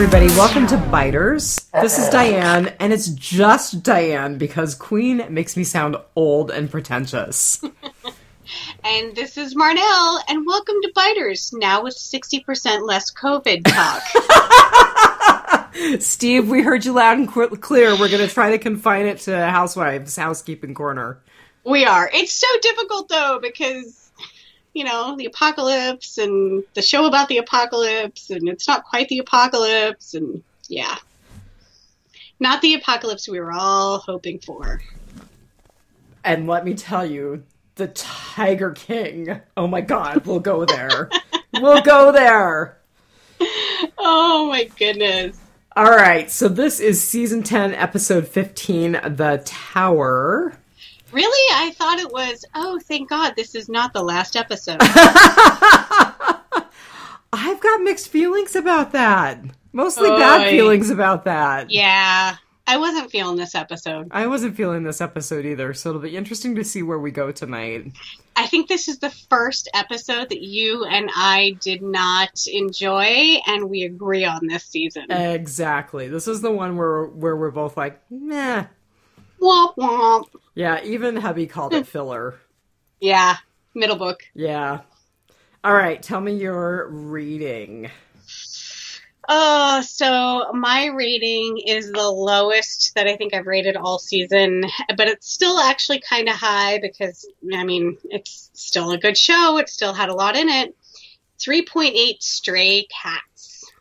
everybody. Welcome to Biters. This is Diane, and it's just Diane because Queen makes me sound old and pretentious. And this is Marnell, and welcome to Biters, now with 60% less COVID talk. Steve, we heard you loud and clear. We're going to try to confine it to Housewives' housekeeping corner. We are. It's so difficult, though, because, you know, the apocalypse and the show about the apocalypse, and it's not quite the apocalypse, and yeah. Not the apocalypse we were all hoping for. And let me tell you, the Tiger King. Oh my God, we'll go there. We'll go there. Oh my goodness. All right, so this is Season 10, Episode 15, The Tower. Really? I thought it was, oh, thank God, this is not the last episode. I've got mixed feelings about that. Mostly bad feelings about that. Yeah, I wasn't feeling this episode. I wasn't feeling this episode either, so it'll be interesting to see where we go tonight. I think this is the first episode that you and I did not enjoy, and we agree on this season. Exactly. This is the one where we're both like, meh. Womp womp. Yeah, even hubby called it filler. Yeah, middle book. Yeah. All right, tell me your reading. So my rating is the lowest that I think I've rated all season, but it's still actually kind of high because, I mean, it's still a good show. It still had a lot in it. 3.8 Stray Cats.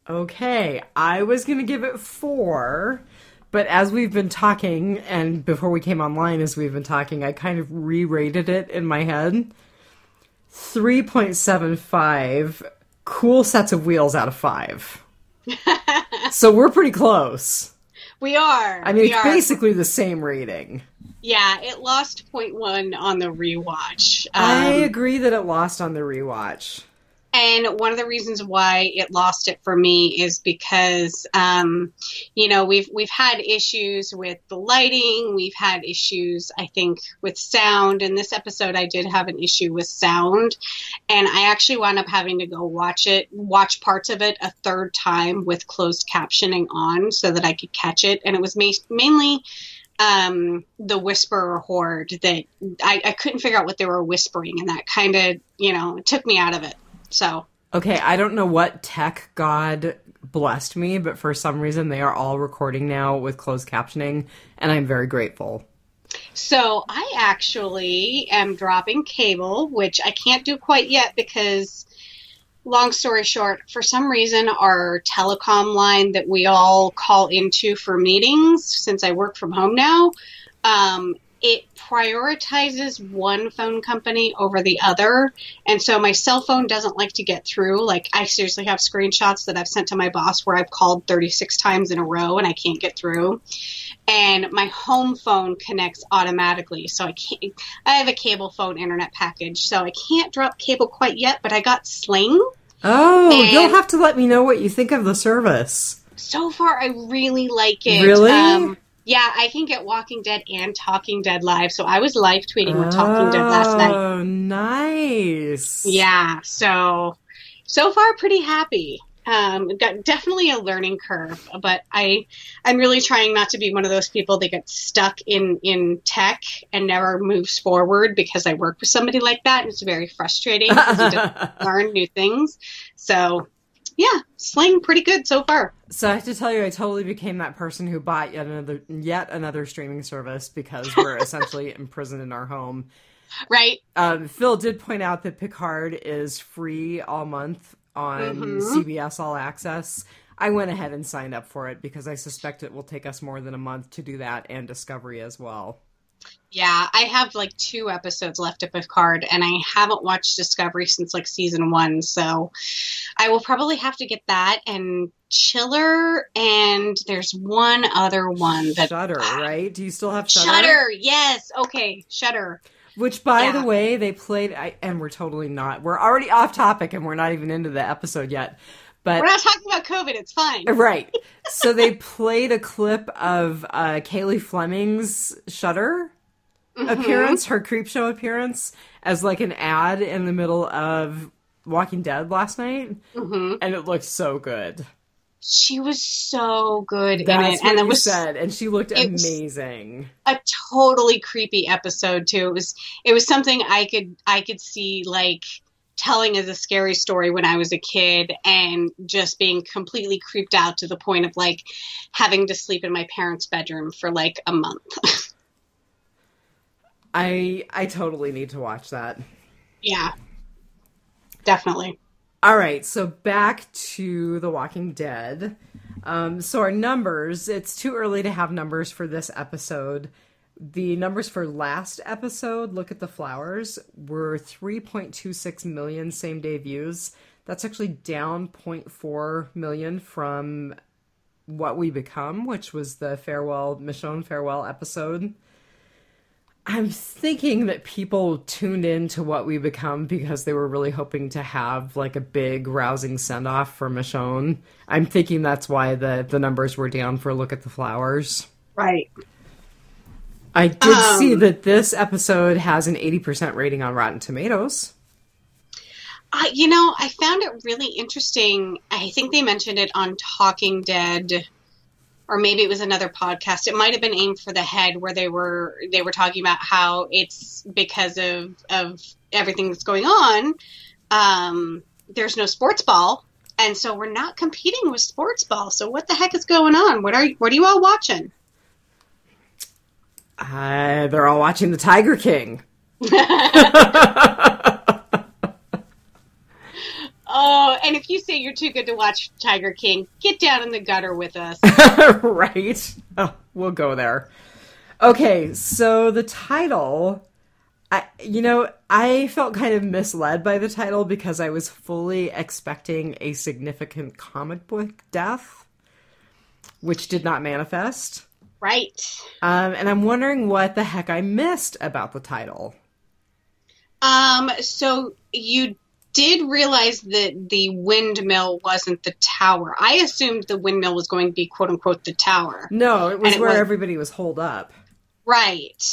Okay, I was going to give it 4, but as we've been talking, and before we came online as we've been talking, I kind of re-rated it in my head. 3.75 cool sets of wheels out of 5. So we're pretty close. We are. I mean, it's basically the same rating. Yeah, it lost 0.1 on the rewatch. I agree that it lost on the rewatch. And one of the reasons why it lost it for me is because, you know, we've had issues with the lighting. We've had issues, I think, with sound. In this episode, I did have an issue with sound. And I actually wound up having to go watch parts of it a third time with closed captioning on so that I could catch it. And it was mainly the whisperer horde that I couldn't figure out what they were whispering. And that kind of, you know, took me out of it. So. Okay, I don't know what tech god blessed me, but for some reason they are all recording now with closed captioning, and I'm very grateful. So I actually am dropping cable, which I can't do quite yet because, long story short, for some reason our telecom line that we all call into for meetings, since I work from home now, it prioritizes one phone company over the other. And so my cell phone doesn't like to get through. Like, I seriously have screenshots that I've sent to my boss where I've called 36 times in a row and I can't get through. And my home phone connects automatically. So I have a cable phone internet package. So I can't drop cable quite yet, but I got Sling. Oh, you'll have to let me know what you think of the service. So far, I really like it. Really? Yeah, I can get Walking Dead and Talking Dead live. So I was live tweeting with Talking Dead last night. Oh, nice. Yeah, so far pretty happy. Got definitely a learning curve, but I'm really trying not to be one of those people that gets stuck in tech and never moves forward because I work with somebody like that. And it's very frustrating because you don't learn new things. So yeah, Sling pretty good so far. So I have to tell you, I totally became that person who bought yet another streaming service because we're essentially imprisoned in our home. Right. Phil did point out that Picard is free all month on CBS All Access. I went ahead and signed up for it because I suspect it will take us more than a month to do that, and Discovery as well. Yeah, I have like 2 episodes left of Picard, and I haven't watched Discovery since like season 1, so I will probably have to get that and Chiller, and there's one other one that Shudder, right? Do you still have Shudder? Shudder, yes. Okay, Shudder. Which, by the way, they played, and we're already off topic, and we're not even into the episode yet. But we're not talking about COVID, it's fine. Right. So they played a clip of Kaylee Fleming's Shudder appearance, her Creepshow appearance, as like an ad in the middle of Walking Dead last night. And it looked so good. She was so good in That's it. what And you said. And she looked amazing. A totally creepy episode too. It was something I could see like telling as a scary story when I was a kid and just being completely creeped out to the point of like having to sleep in my parents' bedroom for like a month. I totally need to watch that. Yeah, definitely. All right, so back to The Walking Dead. So our numbers, it's too early to have numbers for this episode. The numbers for last episode, Look at the Flowers, were 3.26 million same-day views. That's actually down 0.4 million from What We Become, which was the Michonne farewell episode. I'm thinking that people tuned in to What We Become because they were really hoping to have like a big rousing send-off for Michonne. I'm thinking that's why the numbers were down for Look at the Flowers. Right. I did see that this episode has an 80% rating on Rotten Tomatoes. I found it really interesting. I think they mentioned it on Talking Dead, or maybe it was another podcast. It might have been Aim for the Head, where they were talking about how it's because of everything that's going on. There's no sports ball, and so we're not competing with sports ball. So what the heck is going on? What are you all watching? They're all watching The Tiger King. Oh, and if you say you're too good to watch Tiger King, get down in the gutter with us. Right? Oh, we'll go there. Okay, so the title, I felt kind of misled by the title because I was fully expecting a significant comic book death, which did not manifest. Right. And I'm wondering what the heck I missed about the title. So you did realize that the windmill wasn't the tower. I assumed the windmill was going to be quote unquote the tower. No, it was where everybody was holed up. Right.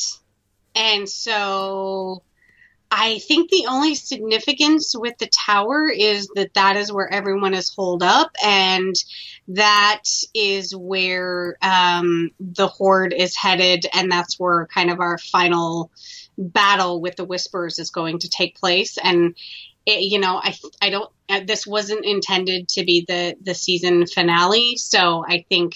And so I think the only significance with the tower is that is where everyone is holed up, and that is where the Horde is headed, and that's where kind of our final battle with the Whisperers is going to take place. And I don't. This wasn't intended to be the season finale, so I think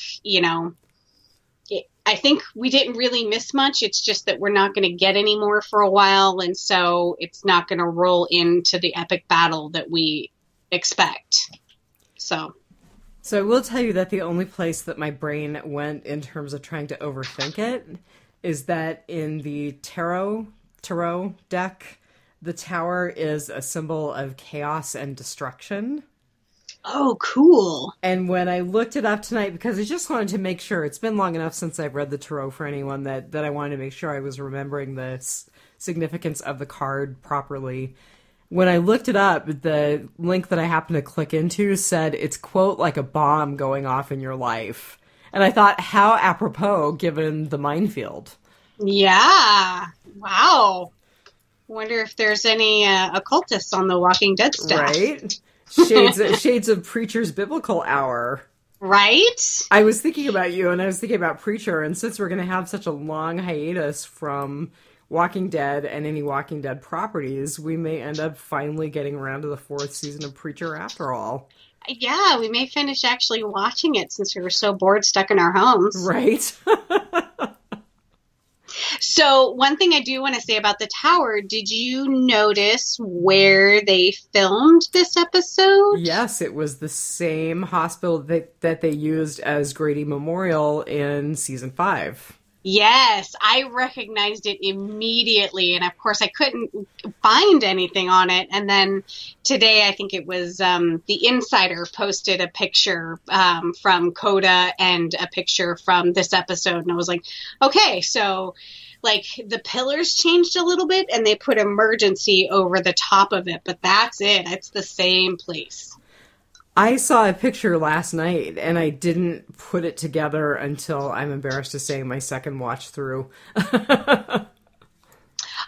I think we didn't really miss much. It's just that we're not going to get any more for a while, and so it's not going to roll into the epic battle that we expect. So I will tell you that the only place that my brain went in terms of trying to overthink it is that in the tarot deck, the tower is a symbol of chaos and destruction. Oh, cool. And when I looked it up tonight, because I just wanted to make sure, it's been long enough since I've read the tarot for anyone that I wanted to make sure I was remembering the significance of the card properly. When I looked it up, the link that I happened to click into said it's, quote, like a bomb going off in your life. And I thought, how apropos given the minefield. Yeah. Wow. Wonder if there's any occultists on the Walking Dead staff. Right? Shades of Preacher's Biblical Hour. Right? I was thinking about you, and I was thinking about Preacher, and since we're going to have such a long hiatus from Walking Dead and any Walking Dead properties, we may end up finally getting around to the 4th season of Preacher after all. Yeah, we may finish actually watching it since we were so bored stuck in our homes. Right? So one thing I do want to say about the tower, did you notice where they filmed this episode? Yes, it was the same hospital that they used as Grady Memorial in season 5. Yes, I recognized it immediately, and of course I couldn't find anything on it. And then today, I think it was the Insider posted a picture from Coda and a picture from this episode, and I was like, okay, so like the pillars changed a little bit, and they put emergency over the top of it, but that's it. It's the same place. I saw a picture last night, and I didn't put it together until, I'm embarrassed to say, my second watch through. I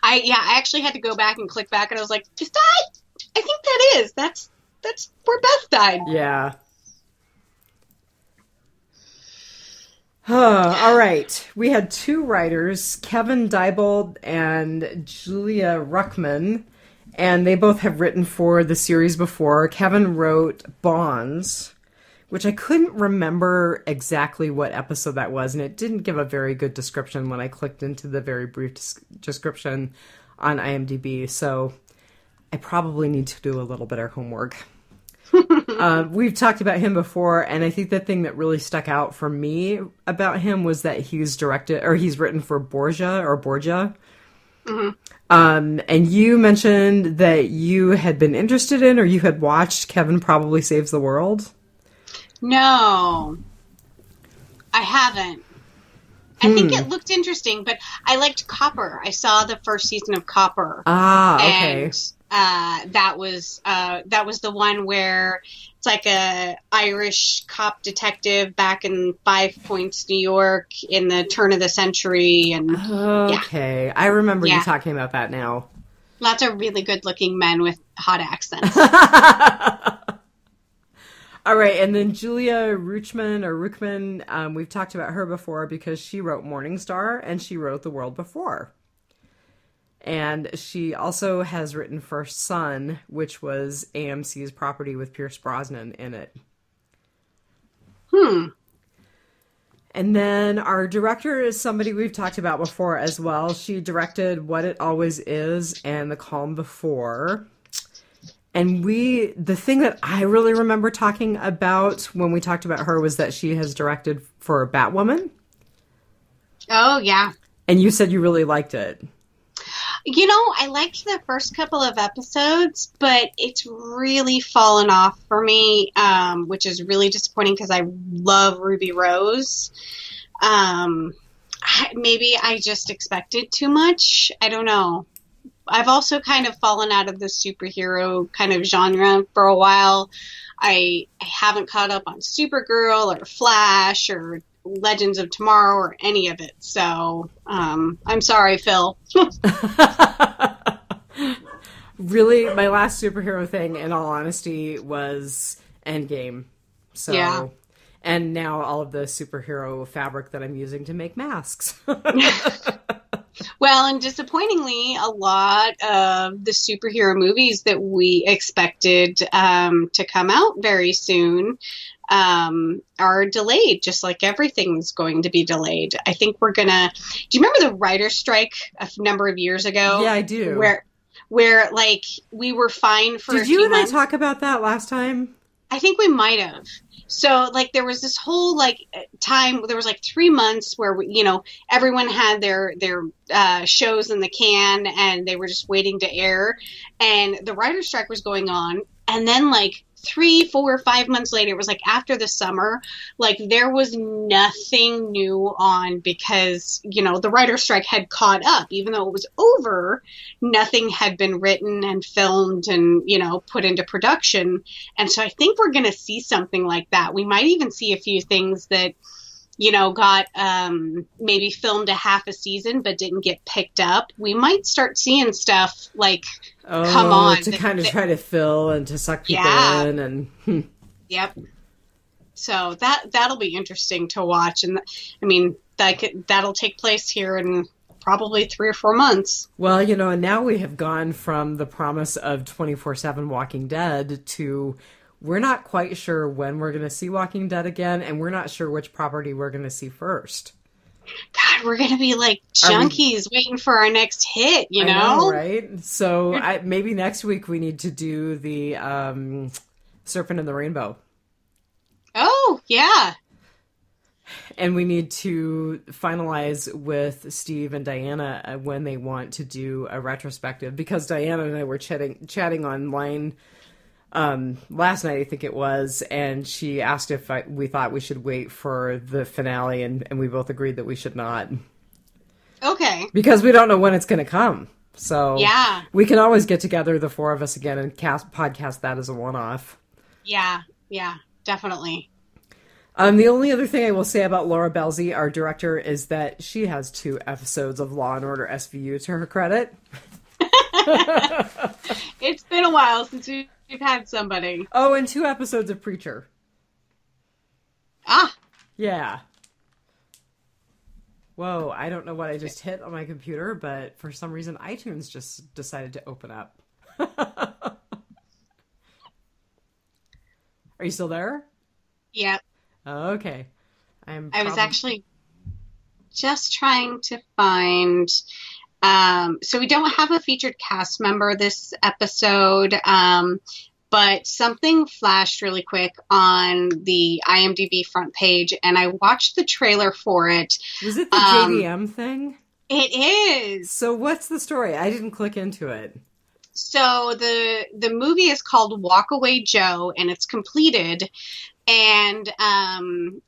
actually had to go back and click back, and I was like, is that? I think that is. That's where Beth died. Yeah. All right. We had two writers, Kevin Diebold and Julia Ruckman, and they both have written for the series before. Kevin wrote Bonds, which I couldn't remember exactly what episode that was, and it didn't give a very good description when I clicked into the very brief description on IMDb, so I probably need to do a little bit of homework. We've talked about him before, and I think the thing that really stuck out for me about him was that he's written for Borgia. Mm-hmm. And you mentioned that you had been interested in, or you had watched Kevin Probably Saves the World. No, I haven't. I think it looked interesting, but I liked Copper. I saw the first season of Copper. Okay. And that was the one where it's like a Irish cop detective back in Five Points, New York, in the turn of the century, and okay, I remember you talking about that now. Lots of really good-looking men with hot accents. All right, and then Julia Ruckman, we've talked about her before because she wrote Morningstar and she wrote The World Before. And she also has written First Son, which was AMC's property with Pierce Brosnan in it. And then our director is somebody we've talked about before as well. She directed What It Always Is and The Calm Before. And the thing that I really remember talking about when we talked about her was that she has directed for Batwoman. Oh, yeah. And you said you really liked it. You know, I liked the first couple of episodes, but it's really fallen off for me, which is really disappointing because I love Ruby Rose. Maybe I just expected too much. I don't know. I've also kind of fallen out of the superhero kind of genre for a while. I haven't caught up on Supergirl or Flash or Legends of Tomorrow or any of it. So, I'm sorry, Phil. Really, my last superhero thing, in all honesty, was Endgame. So, yeah. And now all of the superhero fabric that I'm using to make masks. Well, and disappointingly, a lot of the superhero movies that we expected to come out very soon are delayed, just like everything's going to be delayed. I think we're gonna... Do you remember the writer's strike a number of years ago? Yeah, I do. Where like, we were fine for a few months. Did you and I talk about that last time? I think we might have. So, like, there was this whole, like, time, there was, like, 3 months where, everyone had their shows in the can, and they were just waiting to air, and the writer's strike was going on, and then, like, 3, 4, 5 months later, it was, like, after the summer, like, there was nothing new on because, the writer's strike had caught up. Even though it was over, nothing had been written and filmed and, put into production. And so I think we're going to see something like that. We might even see a few things that, got maybe filmed a half a season but didn't get picked up. We might start seeing stuff like come on. To kind of try to fill and to suck people in. And Yep. So that'll be interesting to watch. And I mean, that'll take place here in probably 3 or 4 months. Well, and now we have gone from the promise of 24/7 Walking Dead to... We're not quite sure when we're going to see Walking Dead again, and we're not sure which property we're going to see first. God, we're going to be like junkies waiting for our next hit, I know, right? So maybe next week we need to do the Serpent and the Rainbow. Oh, yeah. And we need to finalize with Steve and Diana when they want to do a retrospective, because Diana and I were chatting online last night, I think it was, and she asked if we thought we should wait for the finale, and we both agreed that we should not. Okay. Because we don't know when it's going to come. So yeah, we can always get together, the four of us again, and podcast that as a one-off. Yeah, definitely. The only other thing I will say about Laura Belzy, our director, is that she has 2 episodes of Law & Order SVU to her credit. It's been a while since we've had somebody. Oh, and 2 episodes of Preacher. Ah. Yeah. Whoa, I don't know what I just hit on my computer, but for some reason iTunes just decided to open up. Are you still there? Yep. Okay. I was actually just trying to find... so we don't have a featured cast member this episode, but something flashed really quick on the IMDb front page, and I watched the trailer for it. Was it the JDM thing? It is. So what's the story? I didn't click into it. So the movie is called Walk Away Joe, and it's completed. And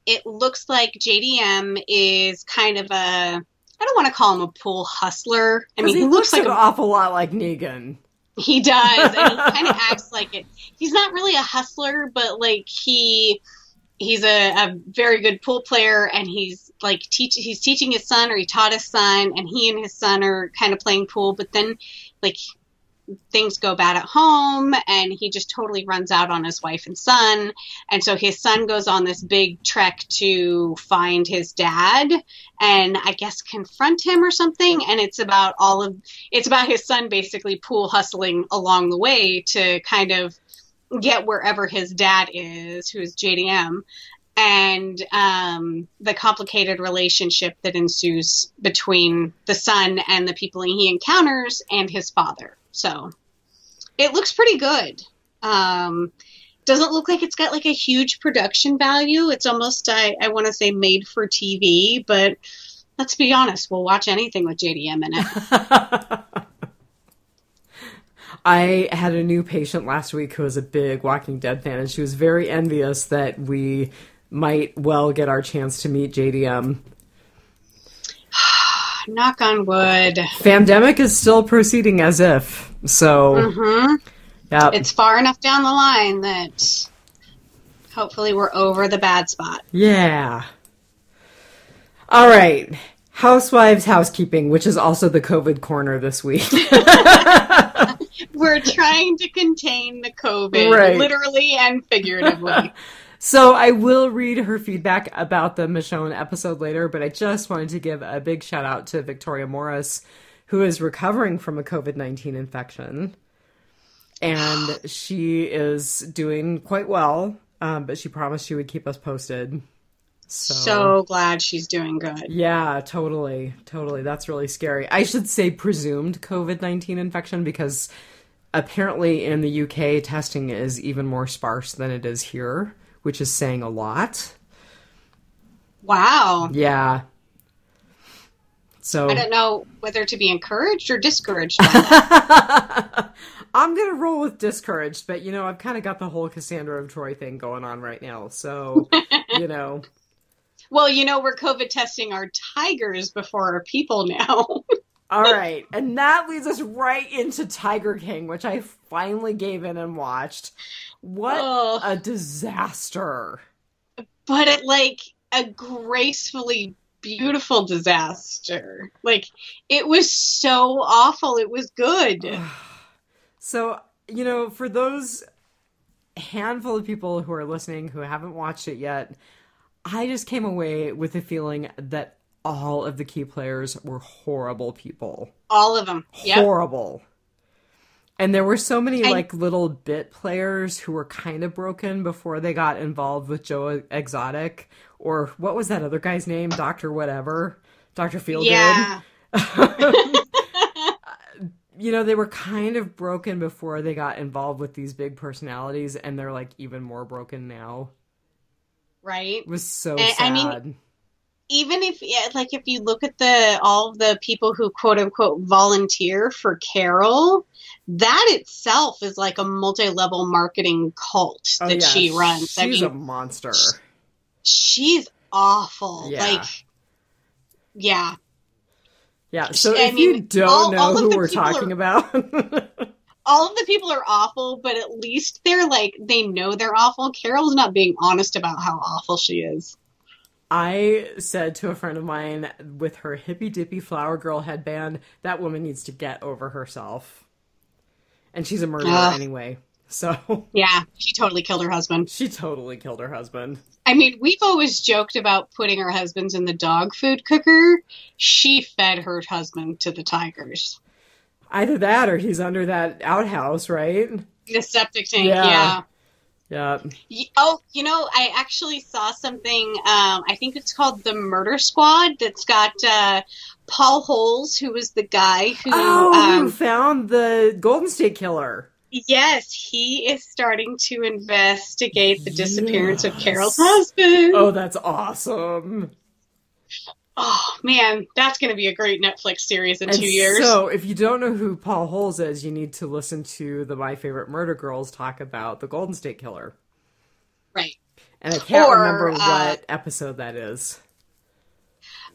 it looks like JDM is kind of I don't want to call him a pool hustler. I mean, he looks like an awful lot like Negan. He does, and he kind of acts like it. He's not really a hustler, but like he's a very good pool player, and he's like he's teaching his son, or he taught his son, and he and his son are kind of playing pool. But then, like, things go bad at home, and he just totally runs out on his wife and son. And so his son goes on this big trek to find his dad and I guess confront him or something. And it's about his son basically pool hustling along the way to kind of get wherever his dad is, who's JDM, and the complicated relationship that ensues between the son and the people he encounters and his father. So it looks pretty good. Doesn't look like it's got like a huge production value. It's almost, I want to say, made for TV, but let's be honest, we'll watch anything with JDM in it. I had a new patient last week who was a big Walking Dead fan, and she was very envious that we might well get our chance to meet JDM. Knock on wood. Famdemic is still proceeding as if. So, yeah, it's far enough down the line that hopefully we're over the bad spot. Yeah. All right. Housewives housekeeping, which is also the COVID corner this week. We're trying to contain the COVID, right, literally and figuratively. So I will read her feedback about the Michonne episode later, but I just wanted to give a big shout out to Victoria Morris, who is recovering from a COVID-19 infection. And she is doing quite well, but she promised she would keep us posted. So glad she's doing good. Yeah, totally. That's really scary. I should say presumed COVID-19 infection because apparently in the UK, testing is even more sparse than it is here, which is saying a lot. Wow. Yeah. So I don't know whether to be encouraged or discouraged by that. I'm going to roll with discouraged, but, I've kind of got the whole Cassandra of Troy thing going on right now. So, Well, we're COVID testing our tigers before our people now. All right. And that leads us right into Tiger King, which I finally gave in and watched. What a disaster. But a gracefully beautiful disaster. It was so awful. It was good. So, for those handful of people who are listening who haven't watched it yet, I just came away with the feeling that all of the key players were horrible people. All of them. Yep. Horrible. And there were so many little bit players who were kind of broken before they got involved with Joe Exotic, or what was that other guy's name? Dr. Whatever. Dr. Feelgood. Yeah. They were kind of broken before they got involved with these big personalities, and they're even more broken now. Right. It was so sad. I mean, even if you look at all of the people who quote unquote volunteer for Carol, that itself is like a multi-level marketing cult that she runs. She's a monster. She's awful. Yeah. Yeah. Yeah. So if you don't know who we're talking about. All of the people are awful, but at least they're they know they're awful. Carol's not being honest about how awful she is. I said to a friend of mine with her hippy dippy flower girl headband, that woman needs to get over herself. And she's a murderer anyway. So Yeah, she totally killed her husband. she totally killed her husband. I mean, we've always joked about putting our husbands in the dog food cooker. She fed her husband to the tigers. Either that or he's under that outhouse, right? The septic tank, Yeah. yeah. Yeah. Oh, I actually saw something, I think it's called The Murder Squad, that's got Paul Holes, who was the guy who... who found the Golden State Killer. Yes, he is starting to investigate the disappearance of Carol's husband. Oh, that's awesome. Oh, man, that's going to be a great Netflix series in 2 years. So, if you don't know who Paul Holes is, you need to listen to the My Favorite Murder Girls talk about the Golden State Killer. Right. And I can't remember what episode that is.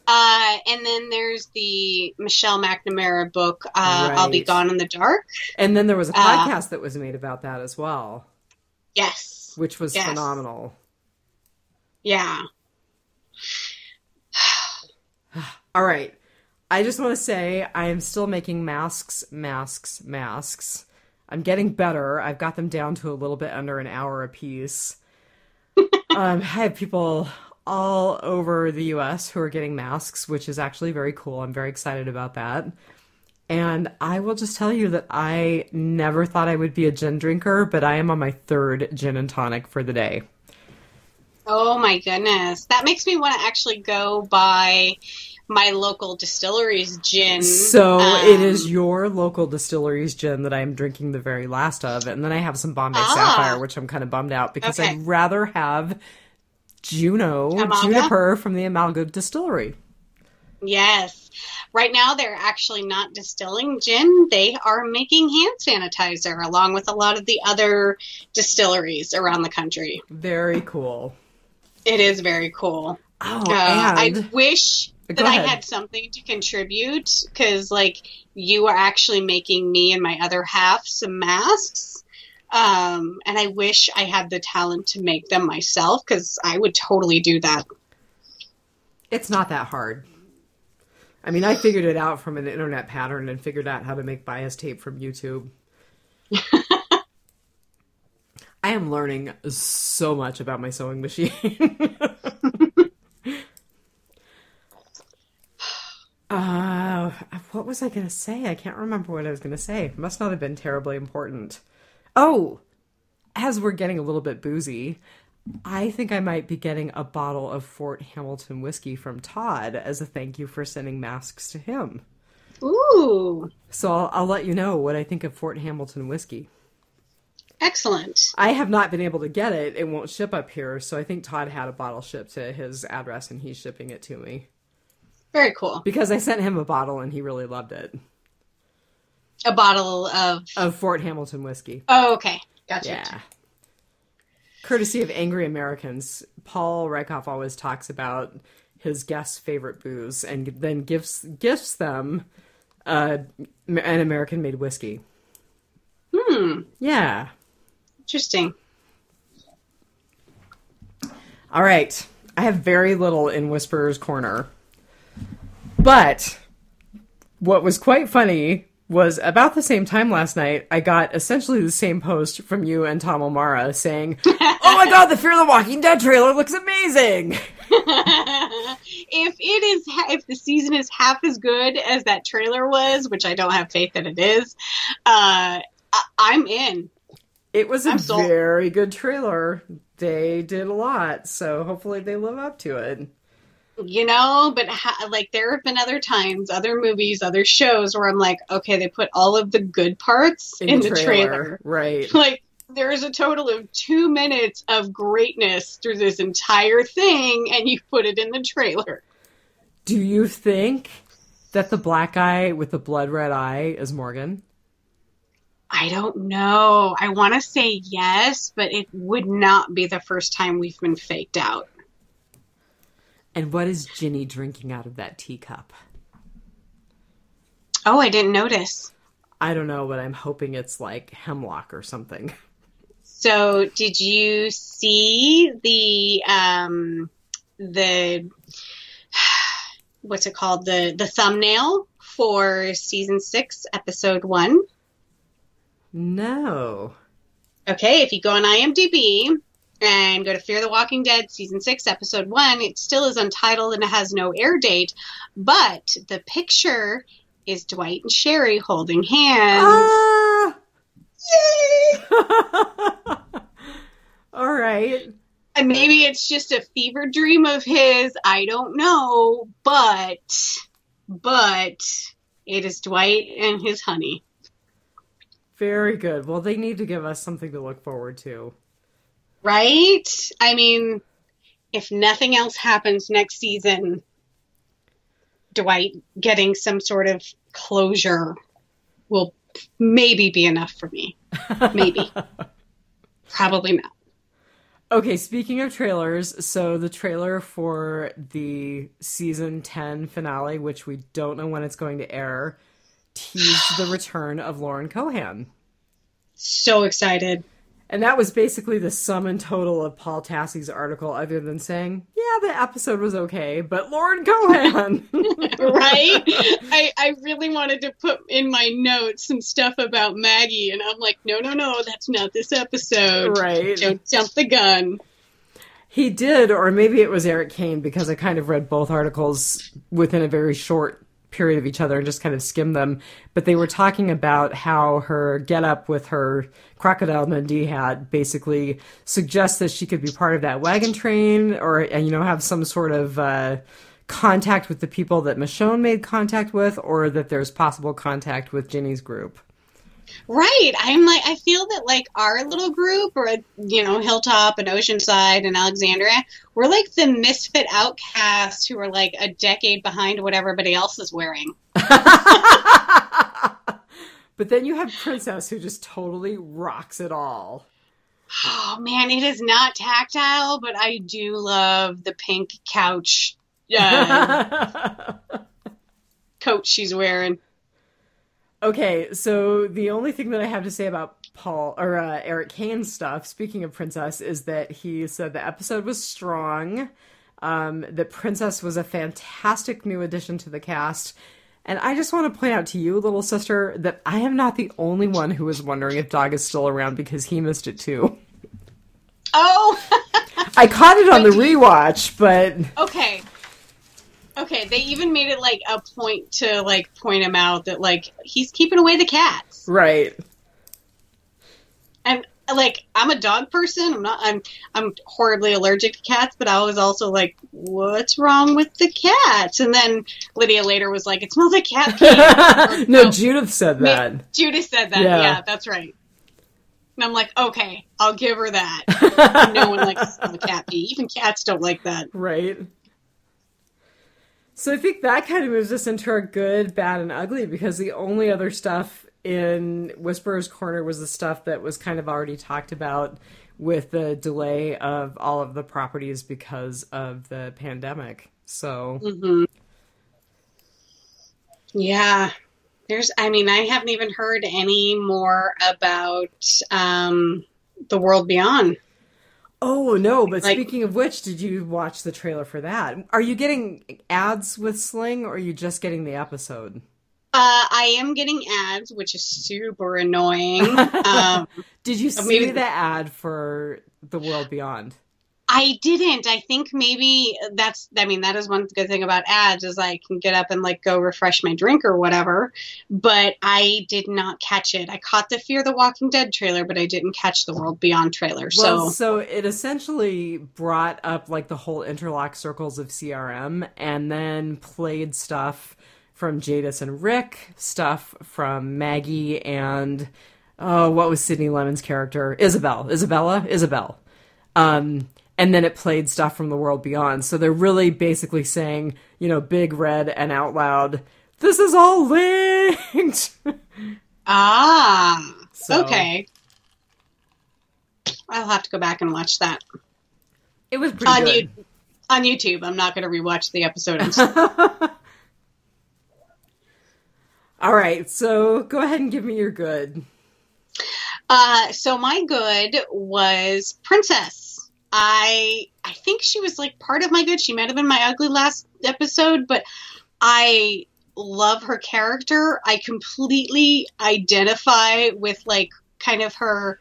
And then there's the Michelle McNamara book, I'll Be Gone in the Dark. And then there was a podcast that was made about that as well. Yes. Which was phenomenal. Yeah. All right. I just want to say I am still making masks. I'm getting better. I've got them down to a little bit under an hour a piece. I have people all over the U.S. who are getting masks, which is actually very cool. I'm very excited about that. And I will just tell you that I never thought I would be a gin drinker, but I am on my 3rd gin and tonic for the day. Oh my goodness. That makes me want to actually go buy my local distillery's gin. So it is your local distillery's gin that I'm drinking the very last of. And then I have some Bombay Sapphire, which I'm kind of bummed out because I'd rather have Juniper from the Amalga Distillery. Yes. Right now they're actually not distilling gin. They are making hand sanitizer along with a lot of the other distilleries around the country. Very cool. It is very cool. Oh, I wish that I had something to contribute because, you are actually making me and my other half some masks. And I wish I had the talent to make them myself because I would totally do that. It's not that hard. I mean, I figured it out from an internet pattern and figured out how to make bias tape from YouTube. I am learning so much about my sewing machine. What was I going to say? I can't remember what I was going to say. It must not have been terribly important. Oh, as we're getting a little bit boozy, I think I might be getting a bottle of Fort Hamilton whiskey from Todd as a thank you for sending masks to him. Ooh. So I'll let you know what I think of Fort Hamilton whiskey. Excellent. I have not been able to get it. It won't ship up here, so I think Todd had a bottle shipped to his address and he's shipping it to me. Very cool. Because I sent him a bottle and he really loved it. A bottle of Fort Hamilton whiskey. Oh, okay. Gotcha. Yeah. Courtesy of Angry Americans, Paul Rykoff always talks about his guests' favorite booze and then gifts them an American-made whiskey. Yeah. Interesting. All right. I have very little in Whisperer's Corner. But what was quite funny was about the same time last night, I got essentially the same post from you and Tom O'Mara saying, "Oh my god, the Fear the Walking Dead trailer looks amazing!" If the season is half as good as that trailer was, which I don't have faith that it is, I'm in. It was a very good trailer. They did a lot, so hopefully they live up to it. But there have been other times, other movies, other shows where I'm like, okay, they put all of the good parts in the trailer. Right. There's a total of 2 minutes of greatness through this entire thing, and you put it in the trailer. Do you think that the black guy with the blood red eye is Morgan? I don't know. I want to say yes, but it would not be the first time we've been faked out. And what is Ginny drinking out of that teacup? Oh, I didn't notice. I don't know, but I'm hoping it's like hemlock or something. So, did you see the what's it called? The thumbnail for season 6, episode 1? No. Okay, if you go on IMDb and go to Fear the Walking Dead Season 6, Episode 1, it still is untitled and it has no air date, but the picture is Dwight and Sherry holding hands. Yay! All right. And maybe it's just a fever dream of his, I don't know, but it is Dwight and his honey. Very good. Well, they need to give us something to look forward to. Right? I mean, if nothing else happens next season, Dwight getting some sort of closure will maybe be enough for me. Maybe. Probably not. Okay, speaking of trailers, so the trailer for the season 10 finale, which we don't know when it's going to air, teased the return of Lauren Cohan. So excited. And that was basically the sum and total of Paul Tassi's article, other than saying, yeah, the episode was okay, but Lauren Cohan! Right? I really wanted to put in my notes some stuff about Maggie, and I'm like, no, that's not this episode. Right. Don't jump the gun. He did, or maybe it was Eric Kane, because I kind of read both articles within a very short period of each other and just kind of skimmed them. But they were talking about how her getup with her Crocodile Dundee hat basically suggests that she could be part of that wagon train, or have some sort of contact with the people that Michonne made contact with, or that there's possible contact with Ginny's group. Right. I feel that like our little group, or, Hilltop and Oceanside and Alexandria, we're like the misfit outcasts who are like a decade behind what everybody else is wearing. But then you have Princess, who just totally rocks it all. Oh man, it is not tactile, but I do love the pink couch coat she's wearing. Okay, so the only thing that I have to say about Eric Kane's stuff, speaking of Princess, is that he said the episode was strong, that Princess was a fantastic new addition to the cast, and I just want to point out to you, little sister, that I am not the only one who is wondering if Dog is still around, because he missed it too. Oh! I caught it on the rewatch, but... Okay, they even made it, like, a point to, like, point him out that, like, he's keeping away the cats. Right. And, like, I'm a dog person. I'm horribly allergic to cats, but I was also like, what's wrong with the cats? And then Lydia later was like, it smells like cat pee. No, Judith said that. Judith said that, yeah, that's right. And I'm like, okay, I'll give her that. No one likes to smell the cat pee. Even cats don't like that. Right. So I think that kind of moves us into our good, bad, and ugly, because the only other stuff in Whisperer's Corner was the stuff that was kind of already talked about with the delay of all of the properties because of the pandemic. So... Mm-hmm. Yeah. I haven't even heard any more about The World Beyond. Oh, no, but speaking of which, did you watch the trailer for that? Are you getting ads with Sling, or are you just getting the episode? I am getting ads, which is super annoying. Did you see the ad for The World Beyond? I didn't. I think maybe that is one good thing about ads, is I can get up and like go refresh my drink or whatever, but I did not catch it. I caught the Fear the Walking Dead trailer, but I didn't catch the World Beyond trailer. So it essentially brought up like the whole interlock circles of CRM, and then played stuff from Jadis and Rick, stuff from Maggie, and what was Sydney Lemon's character? Isabel. And then it played stuff from The World Beyond. So they're really basically saying, big red and out loud, this is all linked. Okay. I'll have to go back and watch that. It was pretty good. On YouTube. I'm not going to rewatch the episode. All right, so go ahead and give me your good. So my good was Princess. I think she was like part of my good. She might have been my ugly last episode, but I love her character. I completely identify with like kind of her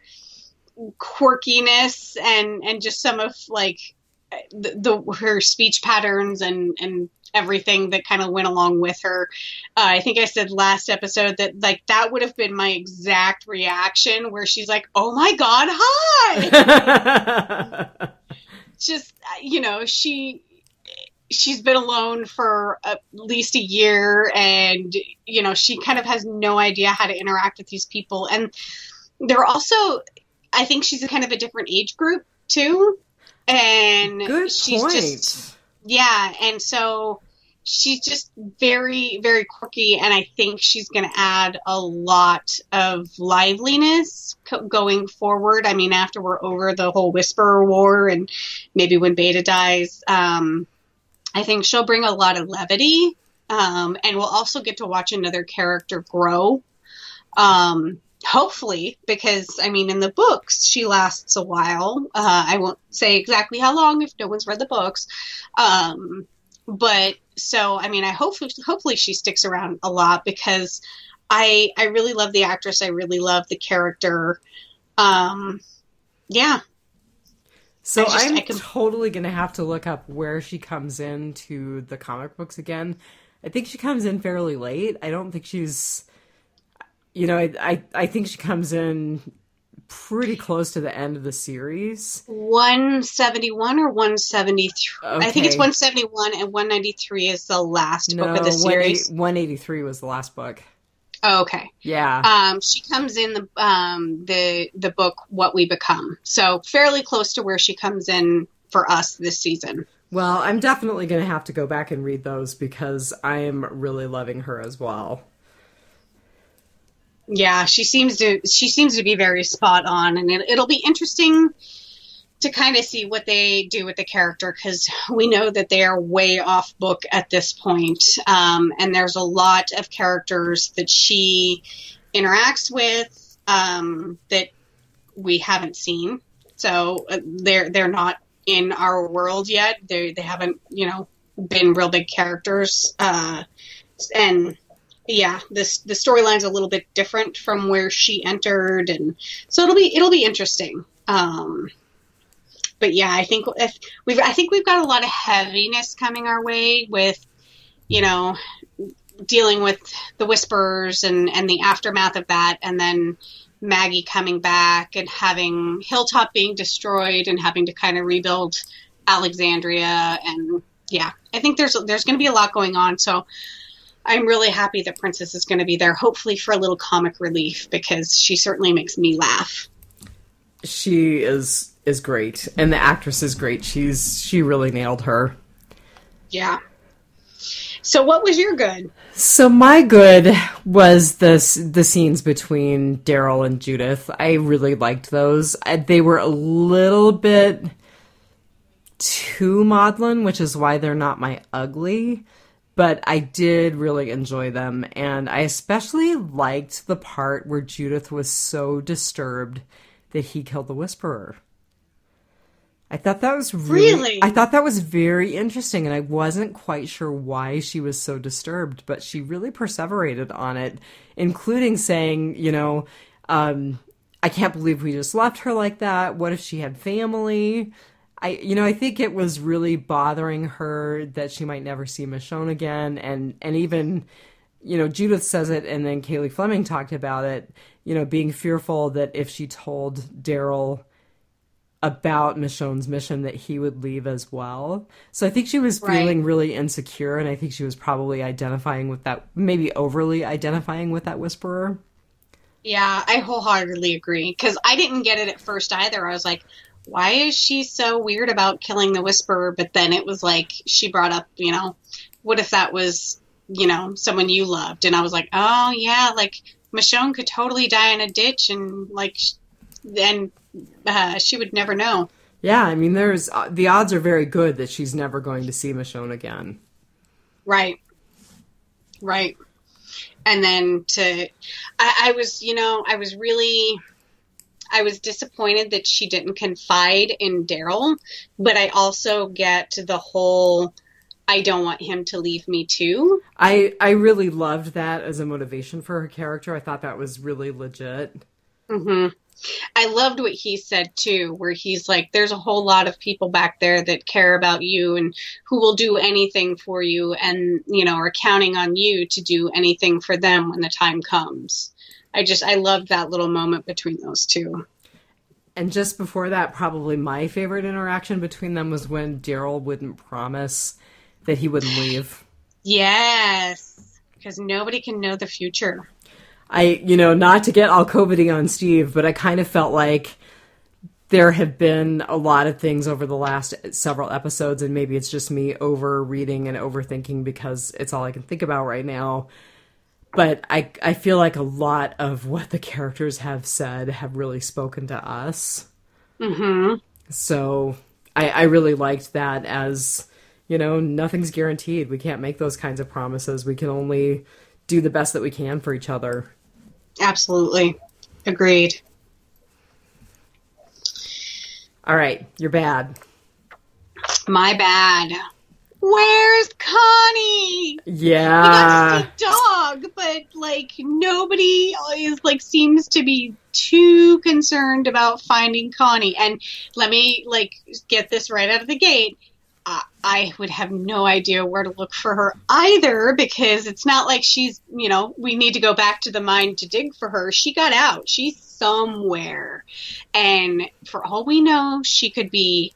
quirkiness and just some of like her speech patterns and everything that kind of went along with her. I think I said last episode that like that would have been my exact reaction, where she's like, "Oh my God, hi!" Just, you know, she's been alone for at least a year, and you know, she kind of has no idea how to interact with these people, and they're also, I think she's kind of a different age group too. And Good she's point. just, yeah. And so she's just very, very quirky. And I think she's going to add a lot of liveliness going forward. I mean, after we're over the whole Whisperer War and maybe when Beta dies, I think she'll bring a lot of levity. And we'll also get to watch another character grow. Hopefully, because, I mean, in the books, she lasts a while. I won't say exactly how long if no one's read the books. But, so, I mean, hopefully she sticks around a lot, because I really love the actress. I really love the character. Yeah. So I'm totally going to have to look up where she comes into the comic books again. I think she comes in fairly late. I don't think she's... You know, I think she comes in pretty close to the end of the series. 171 or 173? Okay. I think it's 171, and 193 is the last book of the series. 183 was the last book. Oh, okay. Yeah. She comes in the book What We Become. So fairly close to where she comes in for us this season. Well, I'm definitely going to have to go back and read those, because I am really loving her as well. Yeah, she seems to be very spot on, and it'll be interesting to kind of see what they do with the character, because we know that they are way off book at this point, and there's a lot of characters that she interacts with that we haven't seen, so they're not in our world yet. They haven't, you know, been real big characters, and yeah, the storyline's a little bit different from where she entered, and so it'll be interesting. But yeah, I think we've got a lot of heaviness coming our way with, you know, dealing with the Whisperers and the aftermath of that, and then Maggie coming back and having Hilltop being destroyed and having to kind of rebuild Alexandria, and yeah, I think there's going to be a lot going on. So I'm really happy that Princess is going to be there, hopefully for a little comic relief, because she certainly makes me laugh. She is great, and the actress is great. She really nailed her. Yeah. So what was your good? So my good was the scenes between Daryl and Judith. I really liked those. They were a little bit too maudlin, which is why they're not my ugly. But I did really enjoy them, and I especially liked the part where Judith was so disturbed that he killed the Whisperer. I thought that was really? I thought that was very interesting, and I wasn't quite sure why she was so disturbed, but she really perseverated on it, including saying, you know, I can't believe we just left her like that. What if she had family? I think it was really bothering her that she might never see Michonne again. And even, you know, Judith says it, and then Kaylee Fleming talked about it, you know, being fearful that if she told Daryl about Michonne's mission, that he would leave as well. So I think she was feeling really insecure, and I think she was probably identifying with that, maybe overly identifying with that Whisperer. Yeah, I wholeheartedly agree, because I didn't get it at first either. I was like, why is she so weird about killing the Whisperer? But then it was like, she brought up, you know, what if that was, you know, someone you loved? And I was like, oh yeah, like Michonne could totally die in a ditch, and like, and she would never know. Yeah, I mean, the odds are very good that she's never going to see Michonne again. Right. And then I was disappointed that she didn't confide in Daryl, but I also get the whole, I don't want him to leave me too. I really loved that as a motivation for her character. I thought that was really legit. Mm-hmm. I loved what he said too, where he's like, there's a whole lot of people back there that care about you and who will do anything for you and, are counting on you to do anything for them when the time comes. I loved that little moment between those two. And just before that, probably my favorite interaction between them was when Daryl wouldn't promise that he wouldn't leave. Yes, because nobody can know the future. Not to get all COVID-y on Steve, but I kind of felt like there have been a lot of things over the last several episodes, and maybe it's just me over-reading and overthinking because it's all I can think about right now. But I feel like a lot of what the characters have said have really spoken to us. Mm-hmm. So I really liked that as, nothing's guaranteed. We can't make those kinds of promises. We can only do the best that we can for each other. Absolutely. Agreed. All right, you're bad. My bad. Where's Connie? Yeah. We got to see Dog, but nobody is seems to be too concerned about finding Connie. And let me get this right out of the gate. I would have no idea where to look for her either, because it's not like she's, we need to go back to the mine to dig for her. She got out. She's somewhere. And for all we know, she could be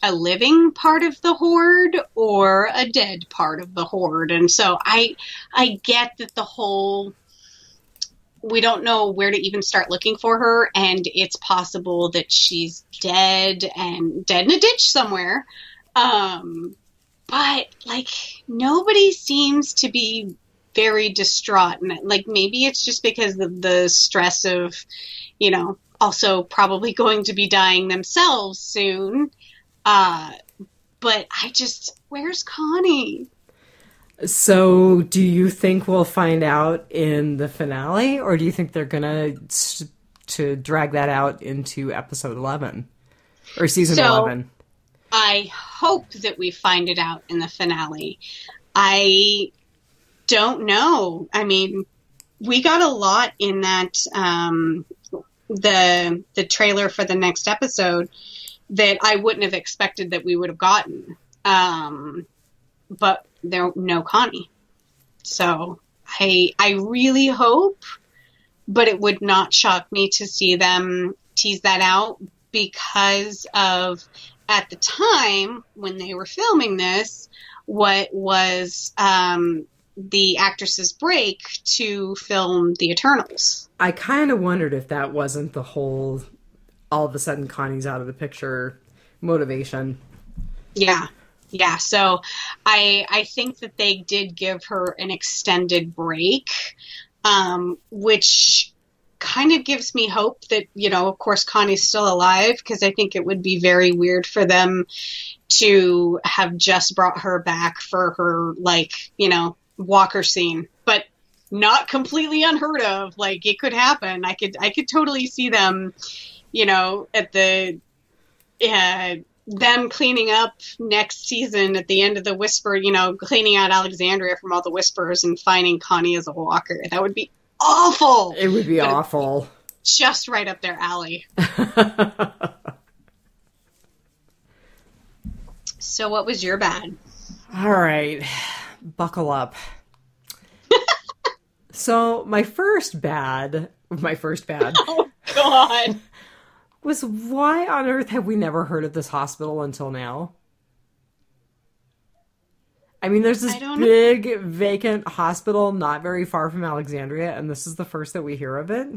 a living part of the Horde or a dead part of the Horde. And so I get that we don't know where to even start looking for her, and it's possible that she's dead in a ditch somewhere. But nobody seems to be very distraught, and maybe it's just because of the stress of, also probably going to be dying themselves soon. But where's Connie? So do you think we'll find out in the finale, or do you think they're gonna to drag that out into episode 11 or season 11? I hope that we find it out in the finale. I don't know. I mean, we got a lot in that, the trailer for the next episode that I wouldn't have expected that we would have gotten. But no Connie. So I really hope, but it would not shock me to see them tease that out, because of, at the time when they were filming this, what was the actress's break to film the Eternals. I kind of wondered if that wasn't the whole, all of a sudden Connie's out of the picture motivation. Yeah. So I think that they did give her an extended break, which kind of gives me hope that, of course, Connie's still alive, because I think it would be very weird for them to have just brought her back for her, walker scene, but not completely unheard of. It could happen. I could totally see them, at the, them cleaning up next season at the end of the Whisper, cleaning out Alexandria from all the Whispers and finding Connie as a walker. That would be awful. It would be awful. Just right up their alley. So what was your bad? All right. Buckle up. So my first bad. Oh, God. Was why on earth have we never heard of this hospital until now? I mean, there's this big vacant hospital not very far from Alexandria, and this is the first that we hear of it.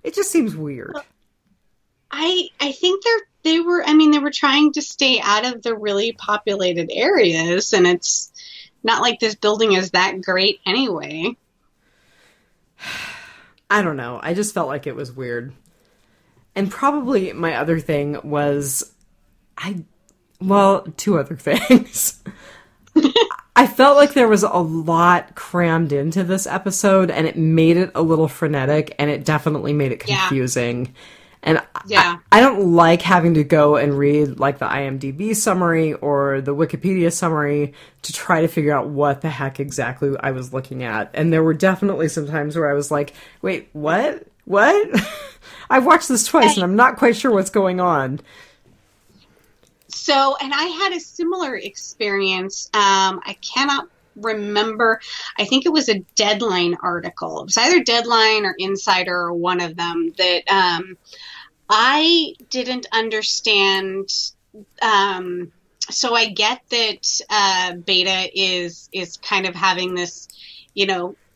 It just seems weird. I think they were trying to stay out of the really populated areas, and it's not like this building is that great anyway. I don't know. I just felt like it was weird. And probably my other thing was, two other things. I felt like there was a lot crammed into this episode, and it made it a little frenetic, and it definitely made it confusing. And I don't like having to go and read the IMDb summary or the Wikipedia summary to try to figure out what the heck exactly I was looking at. And there were definitely some times where I was like, wait, what? What? I've watched this twice, and I'm not quite sure what's going on. So, and I had a similar experience. I cannot remember. I think it was a Deadline article. It was either Deadline or Insider or one of them that I didn't understand. So I get that Beta is kind of having this,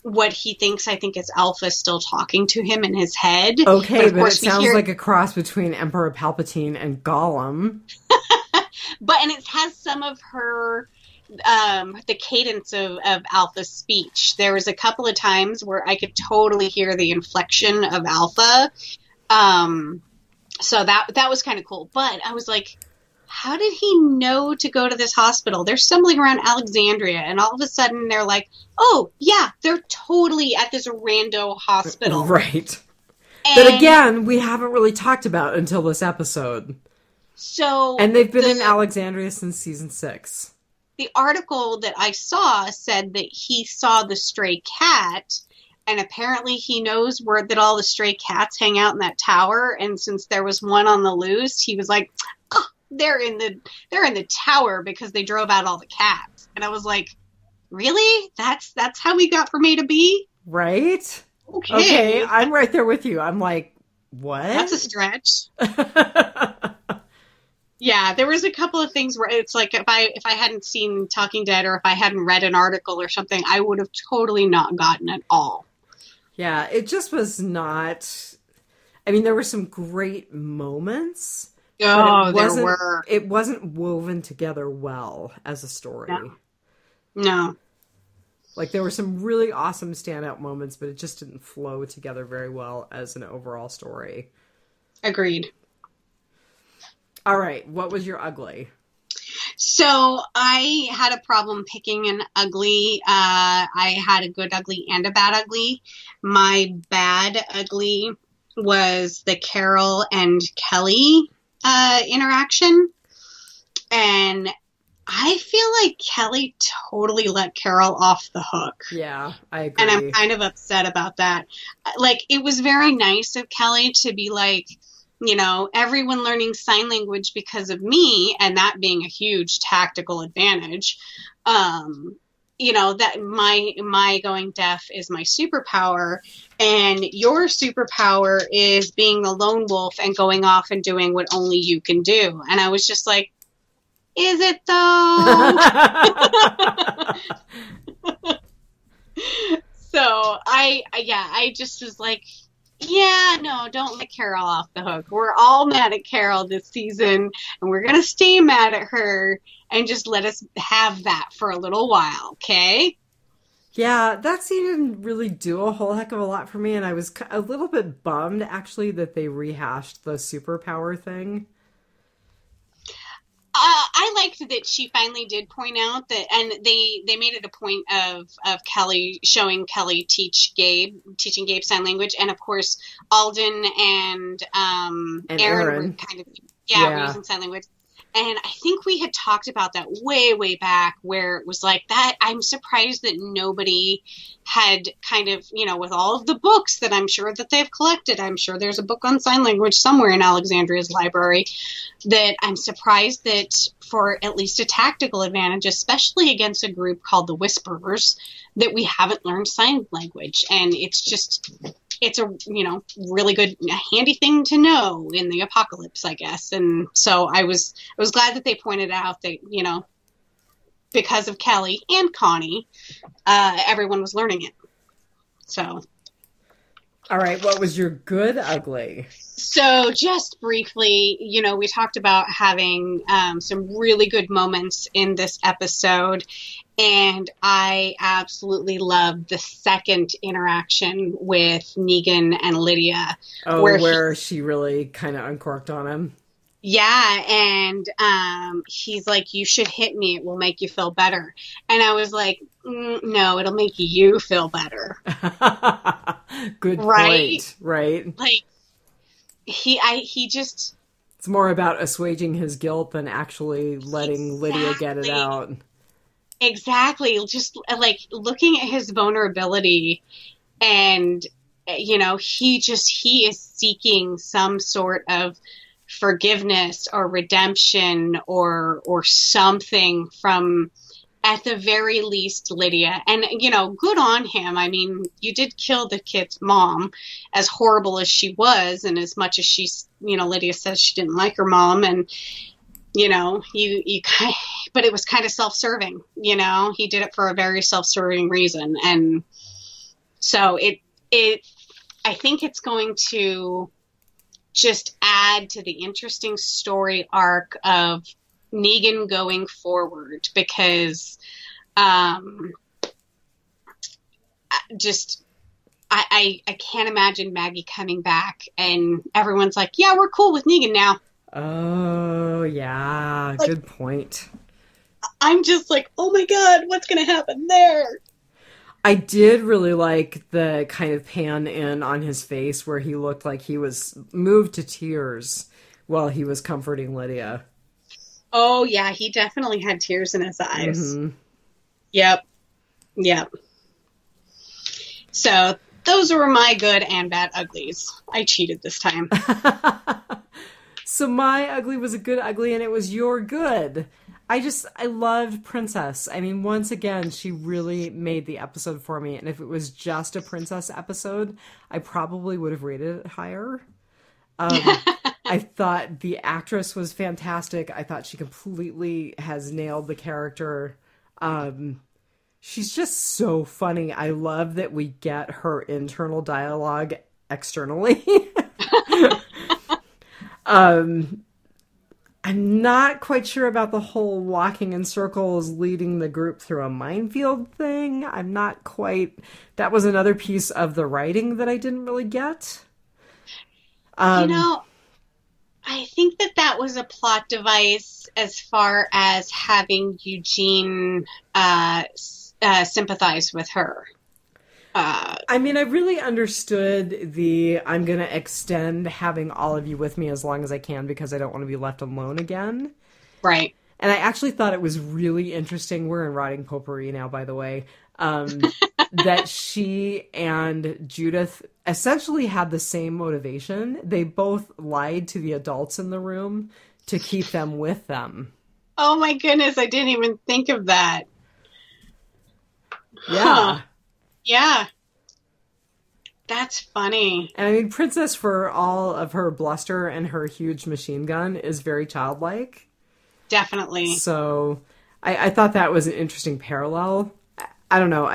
what he thinks, I think, is Alpha still talking to him in his head. Okay, but it sounds like a cross between Emperor Palpatine and Gollum. And it has some of her, the cadence of Alpha's speech. There was a couple of times where I could totally hear the inflection of Alpha. So that was kind of cool. But I was like, how did he know to go to this hospital? They're stumbling around Alexandria, and all of a sudden they're like, oh, yeah, they're totally at this rando hospital. Right. That, again, we haven't really talked about until this episode. And they've been in Alexandria since season 6. The article that I saw said that he saw the stray cat, and apparently he knows that all the stray cats hang out in that tower, and since there was one on the loose, he was like, oh, they're in the tower because they drove out all the cats. And I was like, really? That's how we got from A to B? Right? Okay, I'm right there with you. I'm like, what? That's a stretch. Yeah, there was a couple of things where it's like if I hadn't seen Talking Dead or if I hadn't read an article or something, I would have totally not gotten it all. Yeah, it just was not. I mean, there were some great moments. Oh, there were. It wasn't woven together well as a story. No. Like, there were some really awesome standout moments, but it just didn't flow together very well as an overall story. Agreed. All right, what was your ugly? So I had a problem picking an ugly. I had a good ugly and a bad ugly. My bad ugly was the Carol and Kelly interaction. And I feel like Kelly totally let Carol off the hook. Yeah, I agree. And I'm kind of upset about that. Like, it was very nice of Kelly to be like, everyone learning sign language because of me, and that being a huge tactical advantage. That my going deaf is my superpower, and your superpower is being the lone wolf and going off and doing what only you can do. And I was just like, is it though? So I just was like, yeah, no, don't let Carol off the hook. We're all mad at Carol this season, and we're going to stay mad at her, and just let us have that for a little while, okay? Yeah, that scene didn't really do a whole heck of a lot for me, and I was a little bit bummed, actually, that they rehashed the superpower thing. I liked that she finally did point out that, and they made it a point of Kelly showing Kelly teaching Gabe sign language, and of course Alden and Aaron were kind of were using sign language. And I think we had talked about that way, way back, where it was like that. I'm surprised that nobody had kind of, with all of the books that I'm sure that they've collected, I'm sure there's a book on sign language somewhere in Alexandria's library, that I'm surprised that for at least a tactical advantage, especially against a group called the Whisperers, that we haven't learned sign language. And it's a, really good, handy thing to know in the apocalypse, I guess. And so I was glad that they pointed out that, because of Kelly and Connie, everyone was learning it. So. All right. What was your good ugly? So just briefly, we talked about having some really good moments in this episode. And I absolutely loved the second interaction with Negan and Lydia. Oh, where she really kind of uncorked on him. Yeah, and he's like, you should hit me. It will make you feel better. And I was like, no, it'll make you feel better. Good point. Right. Like, he just... It's more about assuaging his guilt than actually letting Lydia get it out. Exactly. Just like looking at his vulnerability and you know, he is seeking some sort of forgiveness or redemption or something from, at the very least, Lydia. And, you know, good on him. I mean, you did kill the kid's mom, as horrible as she was, and as much as she's, you know, Lydia says she didn't like her mom, and, you know, you kind of, but it was kind of self-serving, you know, he did it for a very self-serving reason. And so I think it's going to just add to the interesting story arc of Negan going forward, because I can't imagine Maggie coming back and everyone's like, yeah, we're cool with Negan now. Oh, yeah, like, good point. I'm just like, oh my god, what's going to happen there? I did really like the kind of pan in on his face where he looked like he was moved to tears while he was comforting Lydia. Oh, yeah, he definitely had tears in his eyes. Mm-hmm. Yep. So, those were my good and bad uglies. I cheated this time. So my ugly was a good ugly, and it was your good. I loved Princess. I mean, once again, she really made the episode for me. And if it was just a Princess episode, I probably would have rated it higher. I thought the actress was fantastic. I thought she completely has nailed the character. She's just so funny. I love that we get her internal dialogue externally. I'm not quite sure about the whole walking in circles, leading the group through a minefield thing. I'm not quite... That was another piece of the writing that I didn't really get. You know, I think that was a plot device as far as having Eugene sympathize with her. I mean, I really understood I'm going to extend having all of you with me as long as I can because I don't want to be left alone again. Right. And I actually thought it was really interesting. We're in Rotting Potpourri now, by the way. That she and Judith essentially had the same motivation. They both lied to the adults in the room to keep them with them. Oh my goodness, I didn't even think of that. Yeah. Huh. Yeah. That's funny. And I mean, Princess, for all of her bluster and her huge machine gun, is very childlike. Definitely. So I thought that was an interesting parallel. I don't know.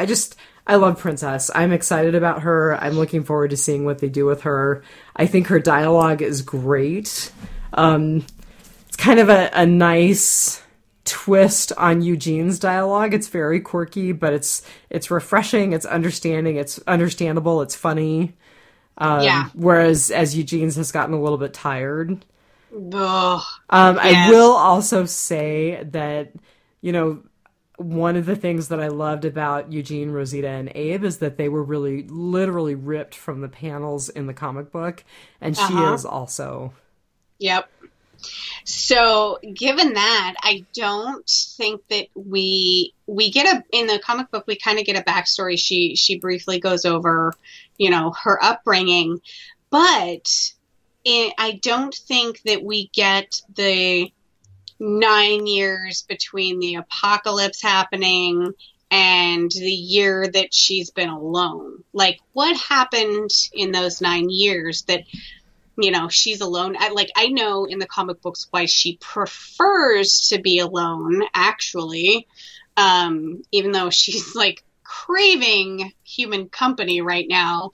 I love Princess. I'm excited about her. I'm looking forward to seeing what they do with her. I think her dialogue is great. It's kind of a nice twist on Eugene's dialogue. It's very quirky, but it's refreshing. It's understandable. It's funny. Yeah. Whereas as Eugene's has gotten a little bit tired. Yes. I will also say that, you know, one of the things that I loved about Eugene, Rosita, and Abe is that they were really literally ripped from the panels in the comic book. And she is also. Yep. So given that, I don't think that we get in the comic book, we kind of get a backstory. She briefly goes over, you know, her upbringing, but I don't think that we get the 9 years between the apocalypse happening and the year that she's been alone. Like, what happened in those 9 years that, you know, she's alone? I know in the comic books why she prefers to be alone, actually, even though she's, like, craving human company right now.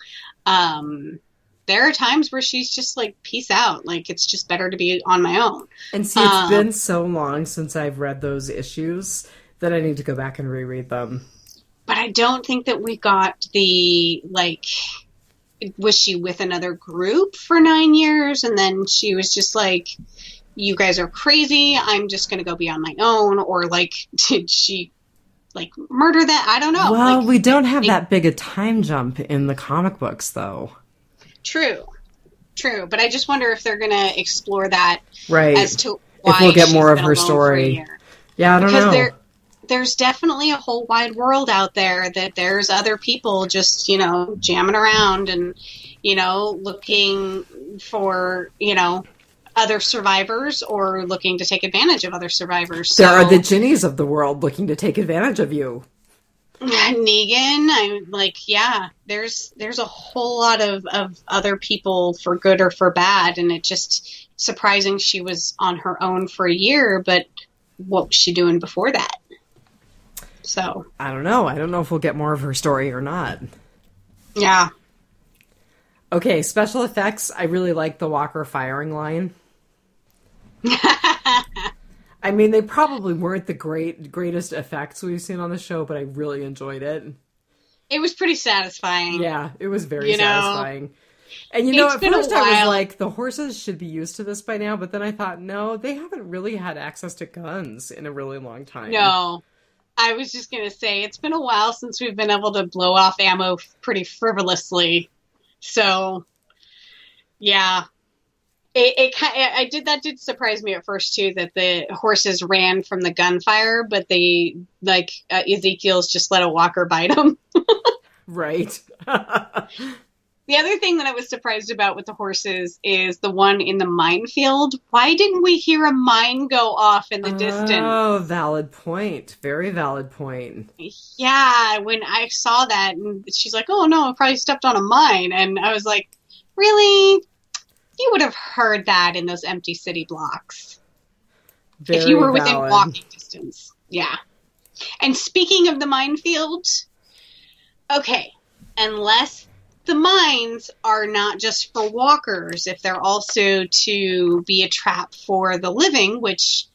There are times where she's just like, peace out. Like, it's just better to be on my own. And see, it's been so long since I've read those issues that I need to go back and reread them. But I don't think that we got the, like, was she with another group for 9 years? And then she was just like, you guys are crazy. I'm just going to go be on my own. Or, like, did she, like, murder that? I don't know. Well, like, we don't have that big a time jump in the comic books, though. True. But I just wonder if they're going to explore that right. as to why if we'll get more of her story. Yeah, I don't know. Because there's definitely a whole wide world out there, that there's other people just, jamming around and, looking for, other survivors or looking to take advantage of other survivors. There are the Ginnies of the world looking to take advantage of you. Negan, I'm like, yeah, there's a whole lot of other people for good or for bad, and it just surprising she was on her own for a year, but what was she doing before that? So I don't know if we'll get more of her story or not. Yeah. Okay, special effects. I really like the Walker firing line. I mean, they probably weren't the greatest effects we've seen on the show, but I really enjoyed it. It was pretty satisfying. Yeah, it was very satisfying. And at first I was like, the horses should be used to this by now, but then I thought, no, they haven't really had access to guns in a really long time. No. I was just going to say, it's been a while since we've been able to blow off ammo pretty frivolously. So, yeah. That did surprise me at first too, that the horses ran from the gunfire, but they Ezekiel's just let a walker bite them. Right. The other thing that I was surprised about with the horses is the one in the minefield. Why didn't we hear a mine go off in the distance? Oh, valid point. Very valid point. Yeah, when I saw that, and she's like, "Oh no, I probably stepped on a mine," and I was like, "Really? You would have heard that in those empty city blocks. If you were within walking distance." Yeah. And speaking of the minefield, okay, unless the mines are not just for walkers, if they're also to be a trap for the living, which,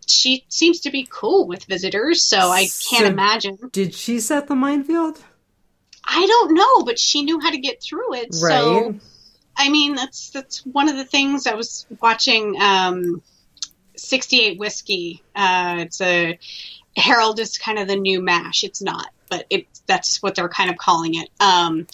she seems to be cool with visitors, so I can't imagine. Did she set the minefield? I don't know, but she knew how to get through it, right. So... I mean, that's one of the things. I was watching 68 Whiskey. It's Harold is kind of the new MASH. It's not, but that's what they're kind of calling it. And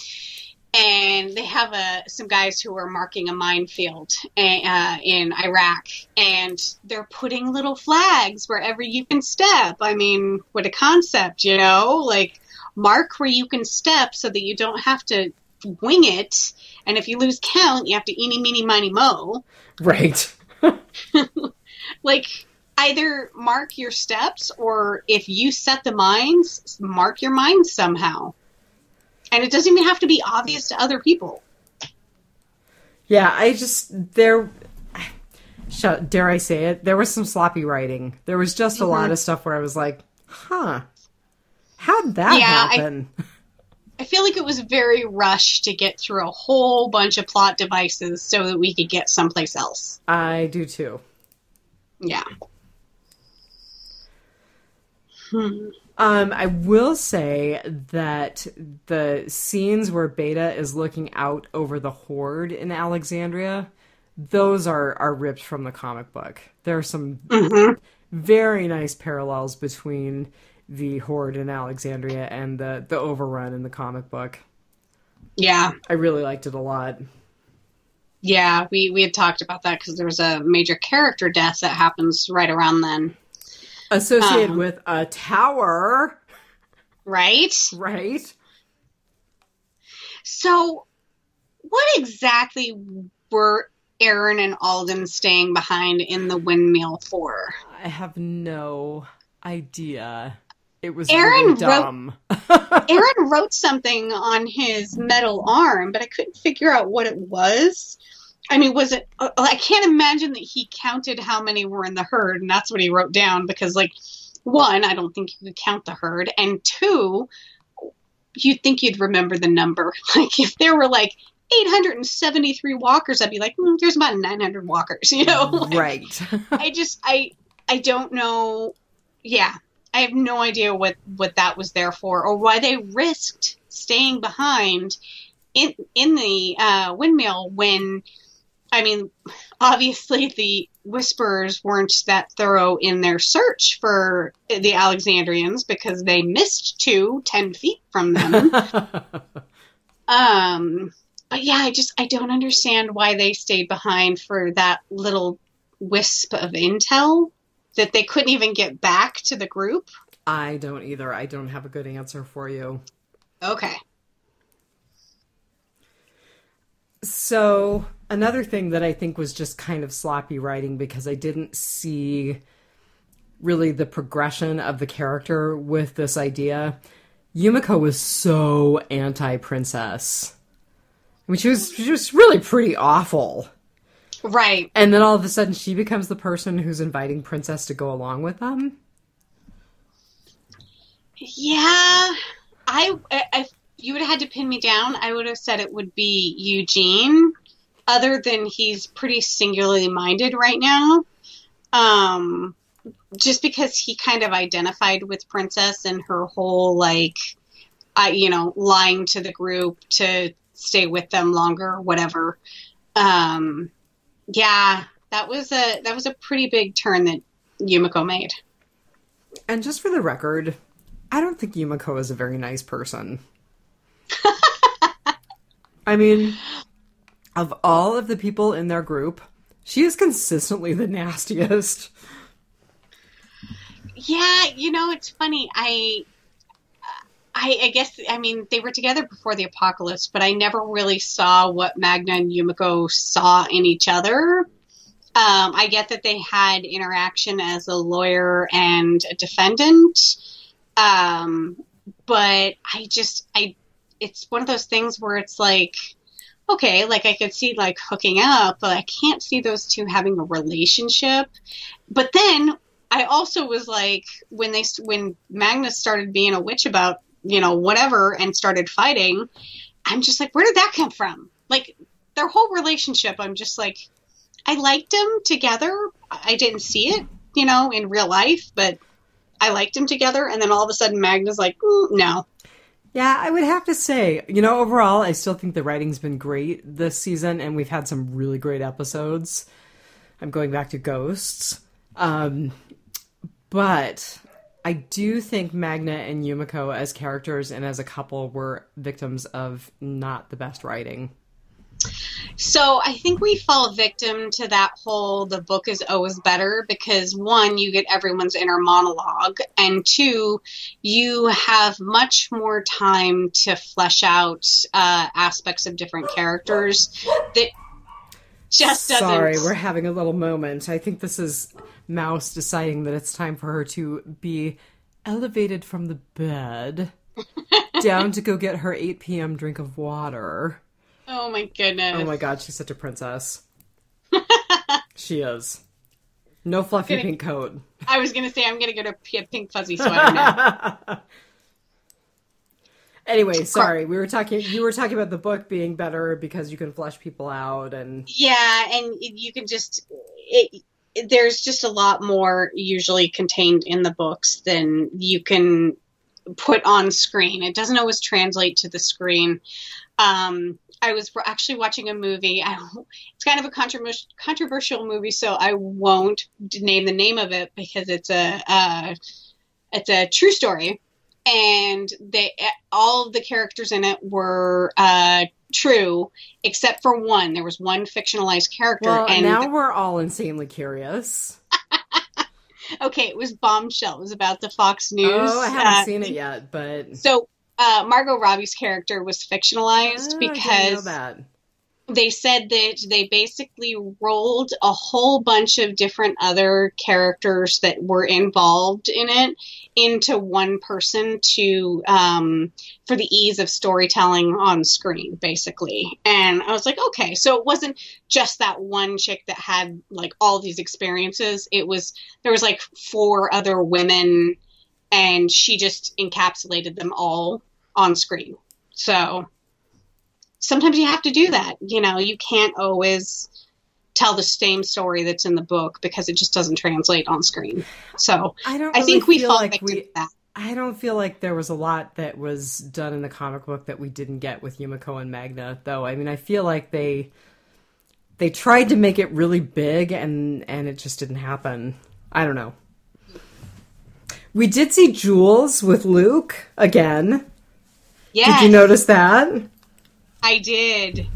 they have some guys who are marking a minefield in Iraq, and they're putting little flags wherever you can step. I mean, what a concept, like mark where you can step so that you don't have to wing it, and if you lose count, you have to eeny, meeny, miny, mo. Right. Like, either mark your steps, or if you set the mines, mark your mines somehow. And it doesn't even have to be obvious to other people. Yeah, dare I say it, there was some sloppy writing. There was just a lot of stuff where I was like, how'd that happen? I feel like it was very rushed to get through a whole bunch of plot devices so that we could get someplace else. I do too. Yeah. I will say that the scenes where Beta is looking out over the Horde in Alexandria, those are ripped from the comic book. There are some very nice parallels between the Horde in Alexandria and the Overrun in the comic book. Yeah. I really liked it a lot. Yeah, we had talked about that because there was a major character death that happens right around then. Associated with a tower. Right? Right. So, what exactly were Aaron and Alden staying behind in the windmill for? I have no idea. It was Aaron really dumb. Aaron wrote something on his metal arm, but I couldn't figure out what it was. I mean, was it... I can't imagine that he counted how many were in the herd, and that's what he wrote down, because, like, one, I don't think you could count the herd, and two, you'd think you'd remember the number. Like, if there were, like, 873 walkers, I'd be like, there's about 900 walkers, Like, right. I don't know. Yeah. I have no idea what that was there for, or why they risked staying behind in the windmill when, I mean, obviously the Whisperers weren't that thorough in their search for the Alexandrians because they missed 10 feet from them. But yeah, I don't understand why they stayed behind for that little wisp of intel. that they couldn't even get back to the group? I don't either. I don't have a good answer for you. Okay. So another thing that I think was just kind of sloppy writing, because I didn't see really the progression of the character with this idea. Yumiko was so anti-princess. I mean, she was really pretty awful. Right. And then all of a sudden she becomes the person who's inviting Princess to go along with them. Yeah. If you would have had to pin me down, I would have said it would be Eugene, other than he's pretty singularly minded right now. Just because he kind of identified with Princess and her whole, like, lying to the group to stay with them longer or whatever. Yeah, that was a pretty big turn that Yumiko made. And just for the record, I don't think Yumiko is a very nice person. I mean, of all of the people in their group, she is consistently the nastiest. Yeah, it's funny. I guess, I mean, they were together before the apocalypse, but I never really saw what Magna and Yumiko saw in each other. I get that they had interaction as a lawyer and a defendant. But it's one of those things where it's like, okay, like I could see like hooking up, but I can't see those two having a relationship. But then I also was like, when Magnus started being a witch about, whatever, and started fighting, I'm just like, where did that come from? Like, their whole relationship, I'm just like, I liked them together. I didn't see it, in real life, but I liked them together. And then all of a sudden Magnus like, no. Yeah, I would have to say, overall, I still think the writing's been great this season, and we've had some really great episodes. I'm going back to Ghosts. But I do think Magna and Yumiko as characters and as a couple were victims of not the best writing. So I think we fall victim to that whole, the book is always better, because one, you get everyone's inner monologue, and two, you have much more time to flesh out aspects of different characters that just doesn't. Sorry, we're having a little moment. I think this is Mouse deciding that it's time for her to be elevated from the bed down to go get her 8 p.m. drink of water. Oh my goodness. Oh my god, she's such a princess. She is. No fluffy pink coat. I was going to say, I'm going to get a pink fuzzy sweater now. Anyway, sorry, you were talking about the book being better because you can flesh people out and... Yeah, and you can just... there's just a lot more usually contained in the books than you can put on screen. It doesn't always translate to the screen. I was actually watching a movie. It's kind of a controversial movie, so I won't name the name of it because it's a true story, and all of the characters in it were true except for one. There was one fictionalized character. Well, and now we're all insanely curious. Okay, it was Bombshell. It was about the Fox News. Oh, I haven't seen it yet, but so. Margot Robbie's character was fictionalized because they said that they basically rolled a whole bunch of different other characters that were involved in it into one person to for the ease of storytelling on screen, basically. And I was like, okay, so it wasn't just that one chick that had like all these experiences. There was like 4 other women, and she just encapsulated them all on screen. So sometimes you have to do that. You can't always tell the same story that's in the book because it just doesn't translate on screen. So I think we fall victim to that. I don't feel like there was a lot that was done in the comic book that we didn't get with Yumiko and Magna, though. I mean, I feel like they tried to make it really big and it just didn't happen. I don't know. We did see Jules with Luke again. Yes. Did you notice that? I did.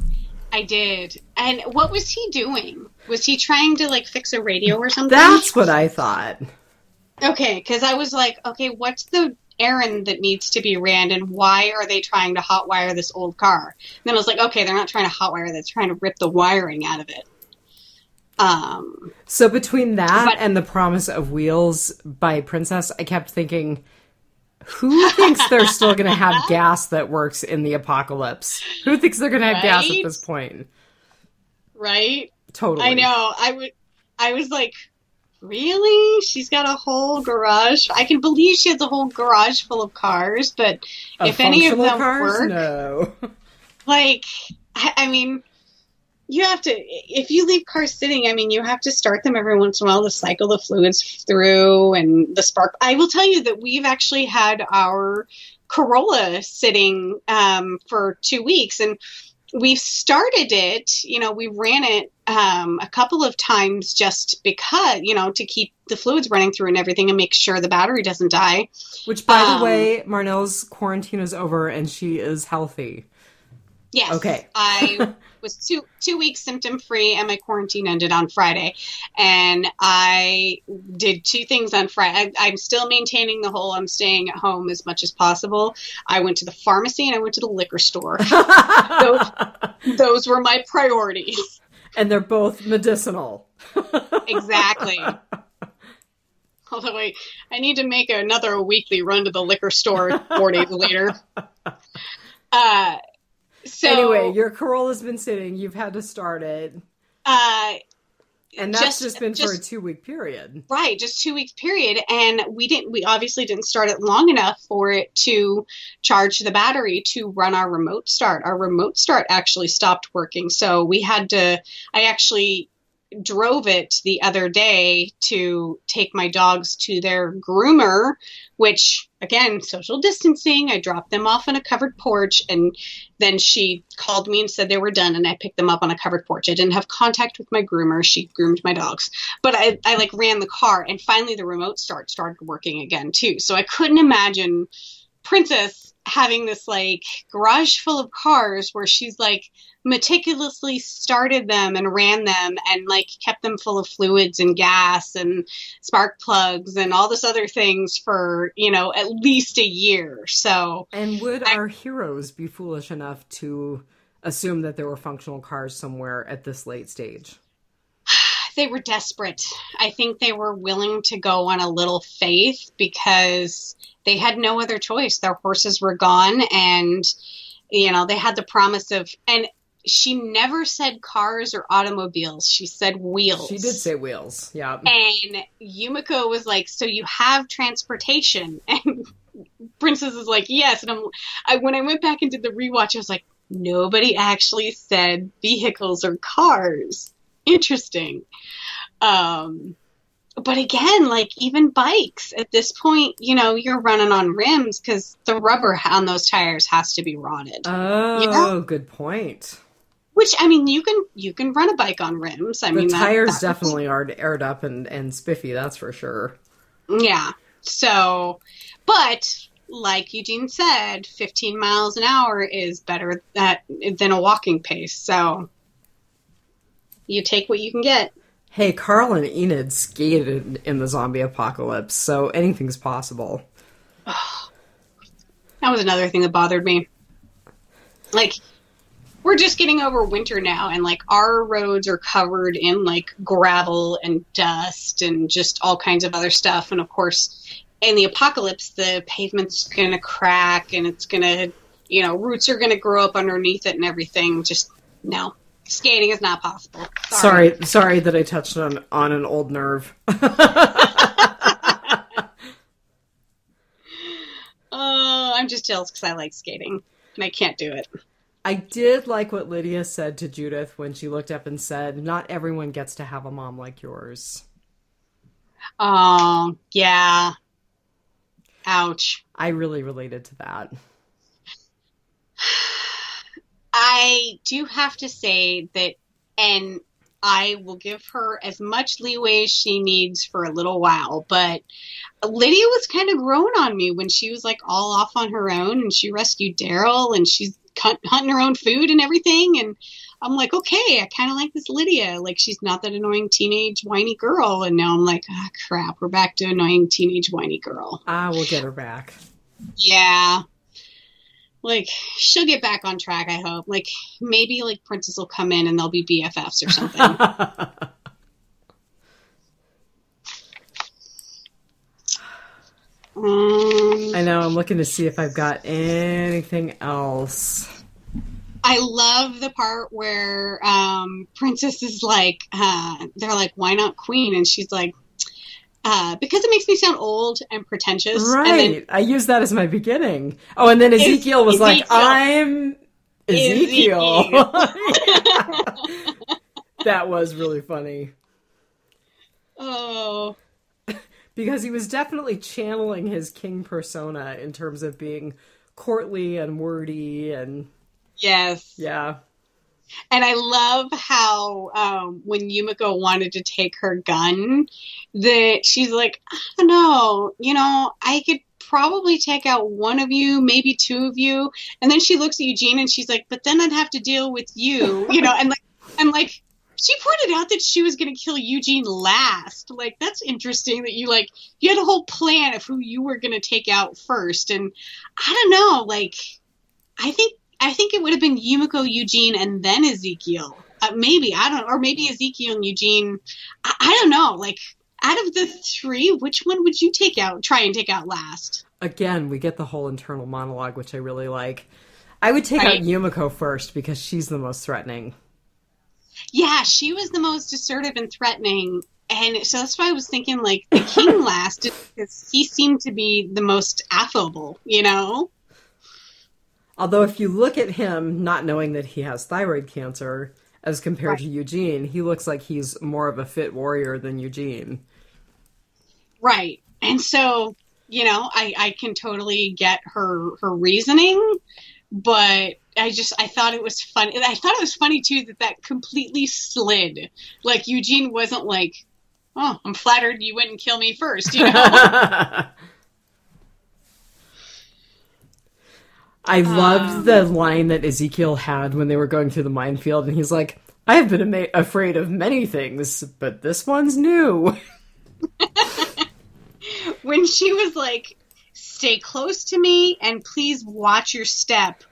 And what was he doing? Was he trying to, like, fix a radio or something? That's what I thought. Okay, because I was like, okay, what's the errand that needs to be ran, and why are they trying to hotwire this old car? And then I was like, okay, they're not trying to hotwire, they're trying to rip the wiring out of it. So between that and the promise of wheels by Princess, I kept thinking, who thinks they're still going to have gas that works in the apocalypse? Who thinks they're going to have gas at this point? Right? Totally. I know. I was like, really? She's got a whole garage? I can believe she has a whole garage full of cars, but if any of them work... No. Like, I mean... You have to, if you leave cars sitting, I mean, you have to start them every once in a while to cycle the fluids through and the spark. I will tell you that we've actually had our Corolla sitting for 2 weeks, and we've started it, you know, we ran it a couple of times just because, you know, to keep the fluids running through and everything and make sure the battery doesn't die. Which, by the way, Marnell's quarantine is over and she is healthy. Yes. Okay. I was two weeks symptom free, and my quarantine ended on Friday. And I did two things on Friday. I'm still maintaining the whole I'm staying at home as much as possible. I went to the pharmacy and I went to the liquor store. Those were my priorities. And they're both medicinal. Exactly. Although I need to make another weekly run to the liquor store 4 days later. So, anyway, your Corolla's been sitting. You've had to start it. And that's just been for a 2-week period. Right, just 2 weeks period. And we obviously didn't start it long enough for it to charge the battery to run our remote start. Our remote start actually stopped working. So I actually drove it the other day to take my dogs to their groomer, which, again, social distancing. I dropped them off on a covered porch, and then she called me and said they were done, and I picked them up on a covered porch. I didn't have contact with my groomer. She groomed my dogs. But I like ran the car, and finally the remote start started working again, too. So I couldn't imagine Princess having this, like, garage full of cars where she's, like, meticulously started them and ran them and, like, kept them full of fluids and gas and spark plugs and all this other things for, you know, at least a year. So, and would our heroes be foolish enough to assume that there were functional cars somewhere at this late stage? They were desperate. I think they were willing to go on a little faith because they had no other choice. Their horses were gone, and, you know, they had the promise of, and she never said cars or automobiles. She said wheels. She did say wheels, yeah. And Yumiko was like, so you have transportation? And Princess is like, yes. And when I went back and did the rewatch, I was like, nobody actually said vehicles or cars. Interesting. But again, like, even bikes at this point, you know, you're running on rims because the rubber on those tires has to be rotted. Oh, you know? Good point. Which, I mean, you can run a bike on rims. The tires definitely are aired up and spiffy, that's for sure. Yeah. So, but like Eugene said, 15 miles an hour is better than a walking pace. So you take what you can get. Hey, Carl and Enid skated in the zombie apocalypse, so anything's possible. That was another thing that bothered me. Like, we're just getting over winter now, and, like, our roads are covered in, like, gravel and dust and just all kinds of other stuff. And, of course, in the apocalypse, the pavement's going to crack, and it's going to, you know, roots are going to grow up underneath it and everything. Just, no. Skating is not possible. Sorry that I touched on an old nerve. I'm just jealous because I like skating, and I can't do it. I did like what Lydia said to Judith when she looked up and said, not everyone gets to have a mom like yours. Oh, yeah. Ouch. I really related to that. I do have to say that, and I will give her as much leeway as she needs for a little while, but Lydia was kind of growing on me when she was, like, all off on her own, and she rescued Daryl, and she's hunting her own food and everything. And I'm like, okay, I kind of like this Lydia. Like, she's not that annoying teenage whiny girl. And now I'm like, ah, crap, we're back to annoying teenage whiny girl. We'll get her back. Yeah. Like, she'll get back on track, I hope. Like, maybe, like, Princess will come in and they'll be BFFs or something. I know, I'm looking to see if I've got anything else. I love the part where Princess is like, they're like, why not Queen? And she's like, because it makes me sound old and pretentious. Right. And then, I used that as my beginning. Oh, and then Ezekiel was like, I'm Ezekiel. That was really funny. Oh. Because he was definitely channeling his king persona in terms of being courtly and wordy and... Yes. Yeah. And I love how when Yumiko wanted to take her gun, that she's like, I don't know, I could probably take out one of you, maybe two of you. And then she looks at Eugene and she's like, but then I'd have to deal with you, and like, she pointed out that she was going to kill Eugene last. Like, that's interesting that you had a whole plan of who you were going to take out first. And I don't know, like, I think it would have been Yumiko, Eugene, and then Ezekiel. Maybe, I don't know. Or maybe Ezekiel and Eugene. I don't know. Like, out of the three, which one would you try and take out last? Again, we get the whole internal monologue, which I really like. I would take out Yumiko first because she's the most threatening. Yeah, she was the most assertive and threatening. And so that's why I was thinking, like, the king last, because he seemed to be the most affable, Although if you look at him, not knowing that he has thyroid cancer, as compared to Eugene, he looks like he's more of a fit warrior than Eugene. Right. And so, I can totally get her reasoning, but I thought it was funny. I thought it was funny, too, that completely slid. Like, Eugene wasn't like, oh, I'm flattered you wouldn't kill me first, I loved the line that Ezekiel had when they were going through the minefield, and he's like, I have been afraid of many things, but this one's new. When she was like, stay close to me and please watch your step.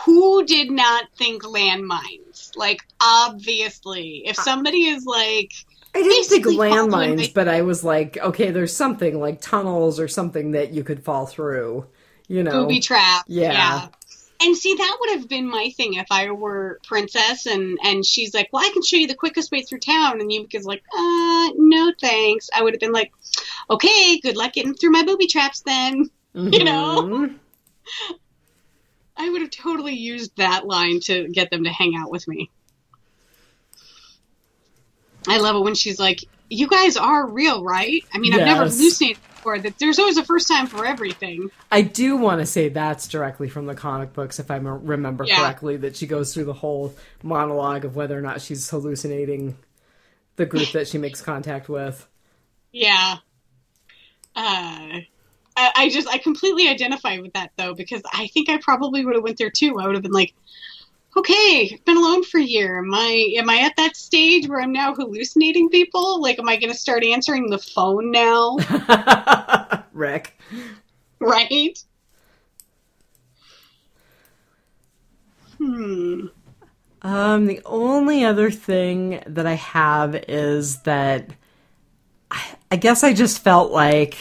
Who did not think landmines? Like, obviously. If somebody is like... I didn't think landmines, but I was like, okay, there's something like tunnels or something that you could fall through. Booby trap. Yeah. And see, that would have been my thing if I were Princess and she's like, well, I can show you the quickest way through town. And Yumiko's like, no thanks. I would have been like, okay, good luck getting through my booby traps then. Mm-hmm. I would have totally used that line to get them to hang out with me. I love it when she's like, you guys are real, right? I mean, I've never hallucinated before. That there's always a first time for everything. I do want to say that's directly from the comic books, if I remember correctly, that she goes through the whole monologue of whether or not she's hallucinating the group that she makes contact with. Yeah. I completely identify with that, though, because I think I probably would have went there, too. I would have been like, okay, I've been alone for a year. Am I at that stage where I'm now hallucinating people? Like, am I going to start answering the phone now? Rick. Right? The only other thing that I have is that I guess I just felt like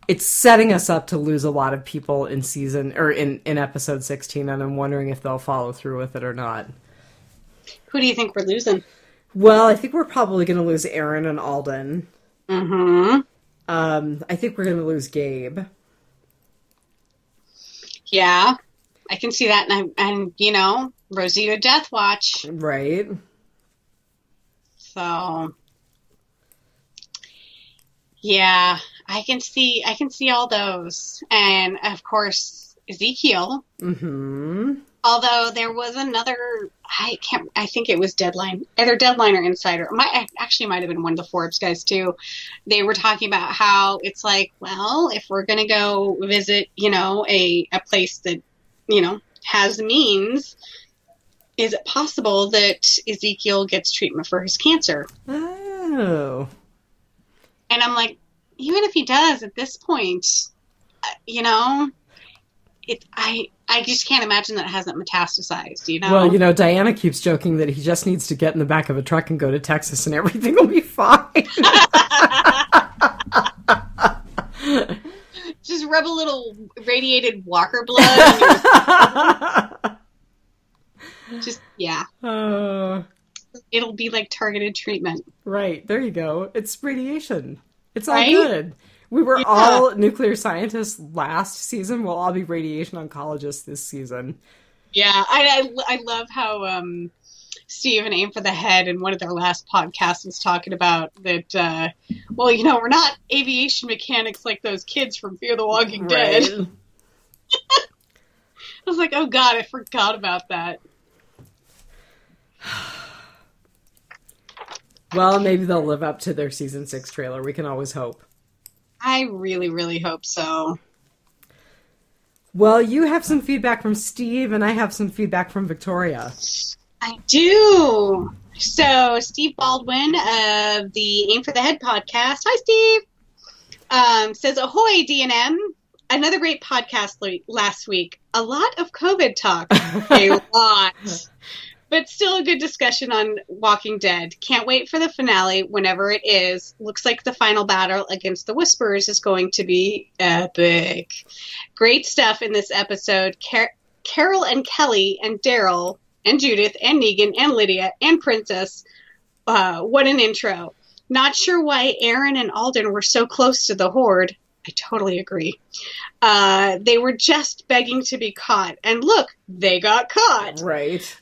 it's setting us up to lose a lot of people in episode 16, and I'm wondering if they'll follow through with it or not. Who do you think we're losing? Well, I think we're probably going to lose Aaron and Alden. Mm-hmm. I think we're going to lose Gabe. Yeah, I can see that, and Rosita Deathwatch. Right. So, yeah, I can see all those, and of course Ezekiel. Mm-hmm. Although there was another, I think it was Deadline, either Deadline or Insider. Might have been one of the Forbes guys too. They were talking about how it's like, well, if we're gonna go visit, a place that, has means, is it possible that Ezekiel gets treatment for his cancer? Oh. And I'm like, even if he does at this point, you know, I just can't imagine that it hasn't metastasized, you know? Well, you know, Diana keeps joking that he just needs to get in the back of a truck and go to Texas and everything will be fine. Just rub a little radiated Walker blood. Just, yeah. It'll be like targeted treatment. Right. There you go. It's radiation. It's all right? good. We were all nuclear scientists last season. We'll all be radiation oncologists this season. Yeah. I love how Steve and Aim for the Head in one of their last podcasts was talking about that, well, you know, we're not aviation mechanics like those kids from Fear the Walking Dead. I was like, oh God, I forgot about that. Well, maybe they'll live up to their season 6 trailer. We can always hope. I really, really hope so. Well, you have some feedback from Steve, and I have some feedback from Victoria. I do. So, Steve Baldwin of the Aim for the Head podcast. Hi, Steve. Says, ahoy, D&M. Another great podcast last week. A lot of COVID talk. A lot. But still a good discussion on Walking Dead. Can't wait for the finale whenever it is. Looks like the final battle against the Whisperers is going to be epic. Great stuff in this episode. Carol and Kelly and Daryl and Judith and Negan and Lydia and Princess. What an intro. Not sure why Aaron and Alden were so close to the Horde. I totally agree. They were just begging to be caught. And look, they got caught. Right.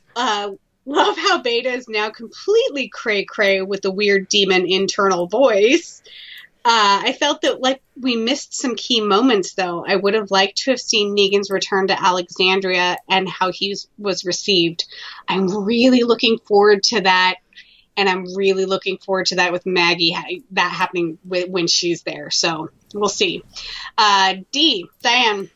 Love how Beta is now completely cray-cray with the weird demon internal voice. I felt that like we missed some key moments, though. I would have liked to have seen Negan's return to Alexandria and how he was received. I'm really looking forward to that, and I'm really looking forward to that with Maggie, that happening when she's there. So we'll see. Diane.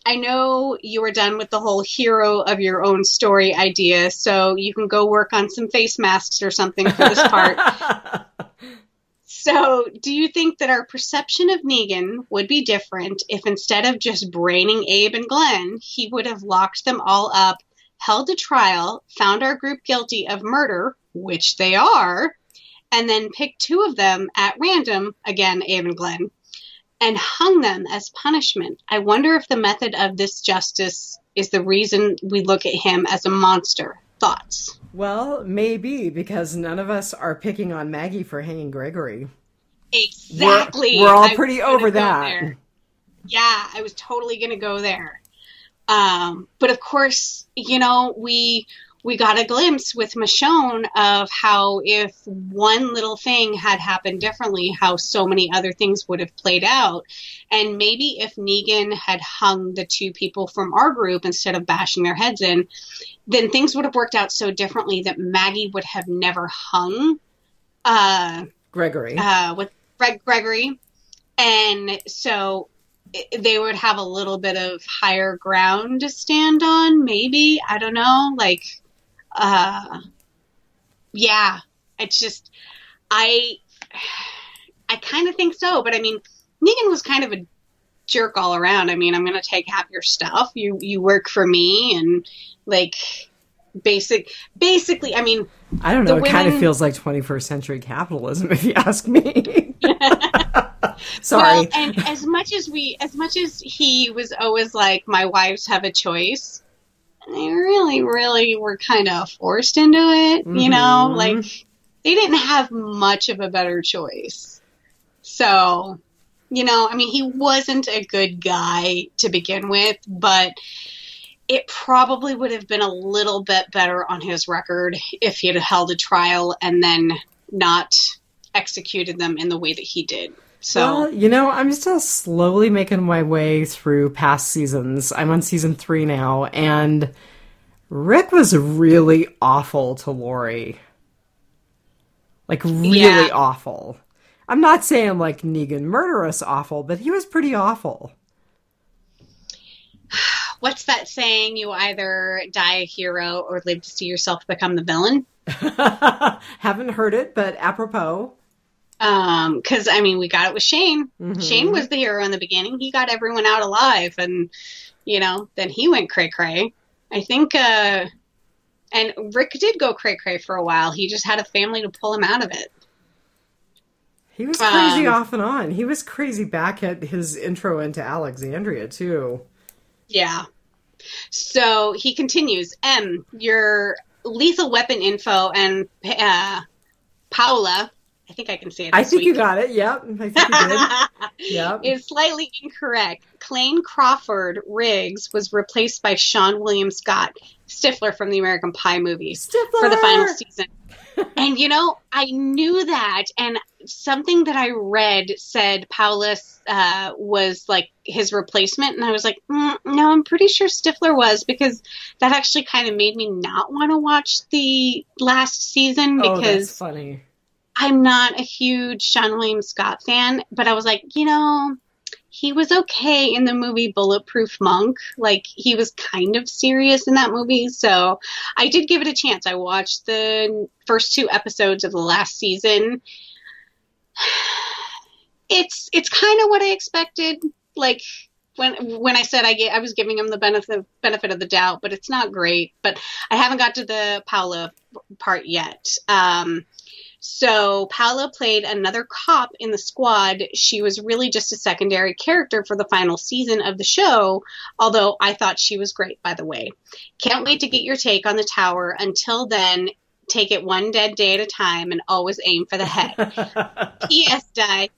I know you were done with the whole hero of your own story idea, so you can go work on some face masks or something for this part. So, do you think that our perception of Negan would be different if instead of just braining Abe and Glenn, he would have locked them all up, held a trial, found our group guilty of murder, which they are, and then picked 2 of them at random, again, Abe and Glenn, and hung them as punishment? I wonder if the method of this justice is the reason we look at him as a monster. Thoughts? Well, maybe, because none of us are picking on Maggie for hanging Gregory. Exactly. We're all pretty over that. Yeah, I was totally going to go there. But of course, you know, we got a glimpse with Michonne of how if one little thing had happened differently, how so many other things would have played out. And maybe if Negan had hung the 2 people from our group instead of bashing their heads in, then things would have worked out so differently that Maggie would have never hung Gregory. With Gregory. And so they would have a little bit of higher ground to stand on, maybe. I don't know. Like, yeah, it's just, I kind of think so, but I mean, Negan was kind of a jerk all around. I mean, I'm going to take half your stuff. You work for me, and like, basically, I mean, I don't know. It kind of feels like 21st century capitalism, if you ask me. Sorry. Well, and as much as he was always like, my wives have a choice, they really, really were kind of forced into it, you know? Like, they didn't have much of a better choice. So, you know, I mean, he wasn't a good guy to begin with, but it probably would have been a little bit better on his record if he had held a trial and then not executed them in the way that he did. So, well, you know, I'm still slowly making my way through past seasons. I'm on season 3 now, and Rick was really awful to Lori. Like, really awful. I'm not saying, like, Negan murderous awful, but he was pretty awful. What's that saying? You either die a hero or live to see yourself become the villain. Haven't heard it, but apropos. Because, I mean, we got it with Shane. Mm-hmm. Shane was the hero in the beginning. He got everyone out alive, and, you know, then he went cray-cray. I think, and Rick did go cray-cray for a while. He just had a family to pull him out of it. He was crazy off and on. He was crazy back at his intro into Alexandria, too. Yeah. So he continues, your lethal weapon info and Paula, I think I can say it this I think week. you got it, yep. I think you did. Yep. Is slightly incorrect. Clayne Crawford Riggs was replaced by Sean William Scott, Stifler from the American Pie movies, for the final season. And, you know, I knew that, and something that I read said Paulus was, like, his replacement, and I was like, no, I'm pretty sure Stifler was, because that actually kind of made me not want to watch the last season, because that's funny. I'm not a huge Sean William Scott fan, but I was like, you know, he was okay in the movie Bulletproof Monk. Like, he was kind of serious in that movie, so I did give it a chance. I watched the first 2 episodes of the last season. It's kind of what I expected. Like, when I said I was giving him the benefit of the doubt, but it's not great. But I haven't got to the Paula part yet. So Paula played another cop in the squad. She was really just a secondary character for the final season of the show, although I thought she was great, by the way. Can't wait to get your take on the tower. Until then, take it one dead day at a time and always aim for the head. P.S. Di,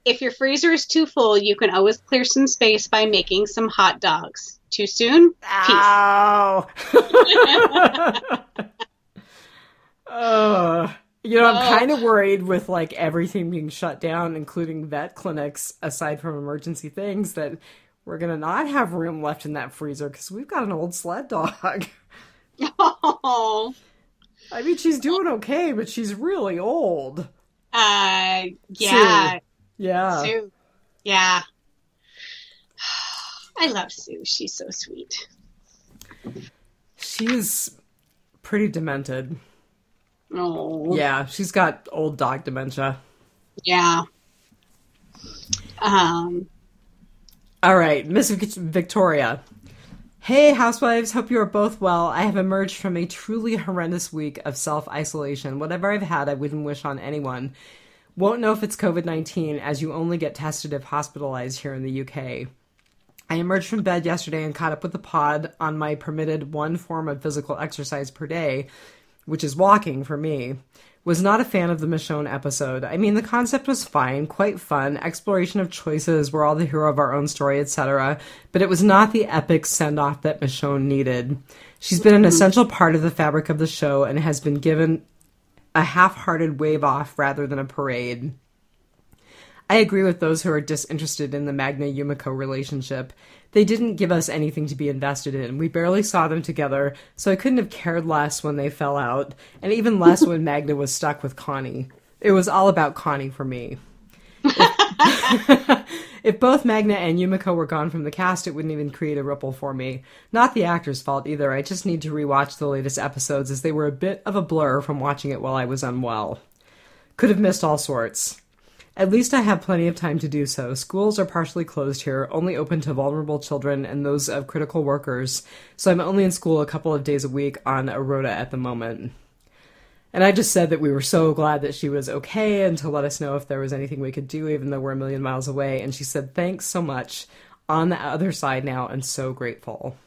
if your freezer is too full, you can always clear some space by making some hot dogs. Too soon? Ow. Peace. You know, I'm kind of worried with, like, everything being shut down, including vet clinics, aside from emergency things, that we're going to not have room left in that freezer because we've got an old sled dog. Oh. I mean, she's doing okay, but she's really old. Yeah. Sue. Yeah. Sue. Yeah. I love Sue. She's so sweet. She's pretty demented. Oh. Yeah, she's got old dog dementia. Yeah. All right, Miss Victoria. Hey, housewives, hope you are both well. I have emerged from a truly horrendous week of self-isolation. Whatever I've had, I wouldn't wish on anyone. Won't know if it's COVID-19, as you only get tested if hospitalized here in the UK. I emerged from bed yesterday and caught up with the pod on my permitted one form of physical exercise per day, which is walking for me. Was not a fan of the Michonne episode. I mean, the concept was fine, quite fun, exploration of choices, we're all the hero of our own story, etc., but it was not the epic send-off that Michonne needed. She's been an essential part of the fabric of the show and has been given a half-hearted wave-off rather than a parade. I agree with those who are disinterested in the Magna-Yumiko relationship. They didn't give us anything to be invested in. We barely saw them together, so I couldn't have cared less when they fell out, and even less when Magna was stuck with Connie. It was all about Connie for me. If both Magna and Yumiko were gone from the cast, it wouldn't even create a ripple for me. Not the actor's fault either. I just need to rewatch the latest episodes, as they were a bit of a blur from watching it while I was unwell. Could have missed all sorts. At least I have plenty of time to do so. Schools are partially closed here, only open to vulnerable children and those of critical workers, so I'm only in school a couple of days a week on a rota at the moment. And I just said that we were so glad that she was okay and to let us know if there was anything we could do, even though we're a million miles away. And she said, thanks so much. On the other side now, and so grateful.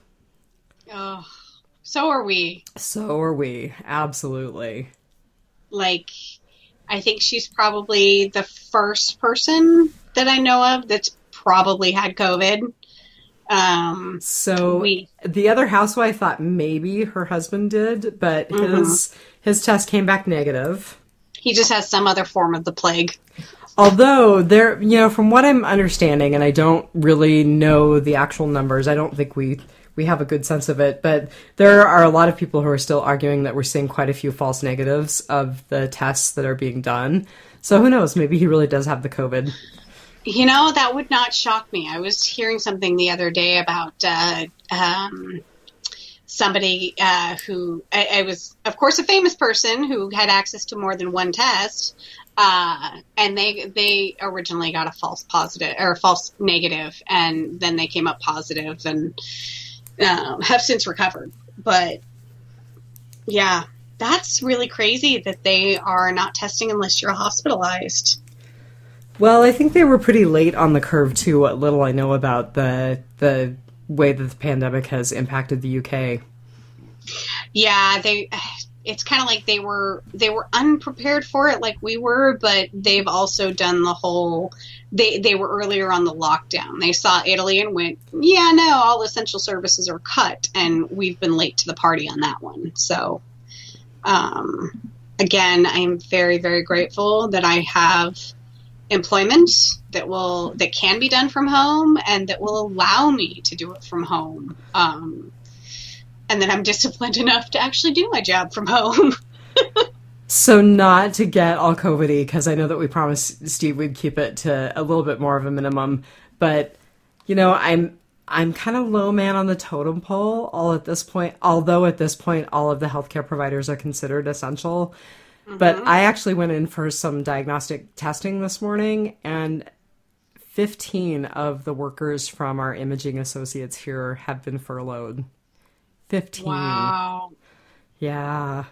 Oh, so are we. So are we. Absolutely. Like, I think she's probably the first person that I know of that's probably had COVID. The other housewife thought maybe her husband did, but his test came back negative. He just has some other form of the plague. Although there, you know, from what I'm understanding, and I don't really know the actual numbers, I don't think we have a good sense of it, but there are a lot of people who are still arguing that we're seeing quite a few false negatives of the tests that are being done. So who knows? Maybe he really does have the COVID. That would not shock me. I was hearing something the other day about somebody who I was, of course, a famous person who had access to more than one test, and they originally got a false positive or a false negative, and then they came up positive and have since recovered. But yeah, that's really crazy that they are not testing unless you're hospitalized. Well, I think they were pretty late on the curve, too, what little I know about the way that the pandemic has impacted the UK. Yeah, it's kind of like they were unprepared for it like we were, but they've also done the whole, they were earlier on the lockdown. They saw Italy and went, yeah, no, all essential services are cut, and we've been late to the party on that one. So, again, I am very, very grateful that I have employment that can be done from home and that will allow me to do it from home. And that I'm disciplined enough to actually do my job from home. So not to get all COVID-y, because I know that we promised Steve we'd keep it to a little bit more of a minimum, but I'm kind of low man on the totem pole although at this point all of the healthcare providers are considered essential. But I actually went in for some diagnostic testing this morning, and 15 of the workers from our imaging associates here have been furloughed. 15. Wow. Yeah.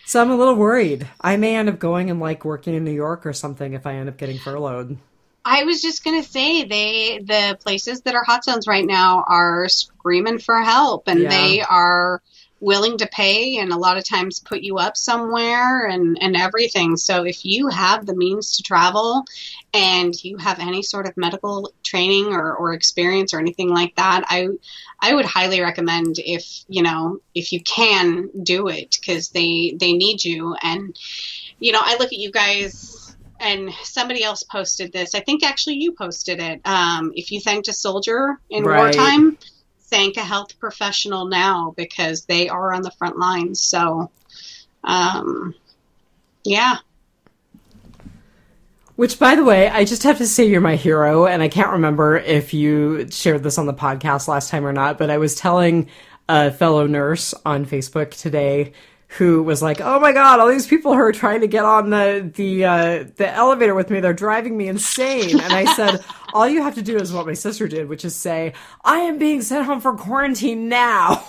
So I'm a little worried. I may end up going and working in New York or something if I end up getting furloughed. I was just going to say, the places that are hot zones right now are screaming for help, and they are willing to pay and a lot of times put you up somewhere and everything. So if you have the means to travel and you have any sort of medical training or experience or anything like that, I would highly recommend if you can do it, because they need you. And, I look at you guys, and somebody else posted this. I think actually you posted it. If you thanked a soldier in wartime, thank a health professional now, because they are on the front lines. So, yeah. Which, by the way, I just have to say you're my hero, and I can't remember if you shared this on the podcast last time or not, but I was telling a fellow nurse on Facebook today who was like, oh my God, all these people who are trying to get on the elevator with me, they're driving me insane. And I said, all you have to do is what my sister did, which is say, I am being sent home for quarantine now.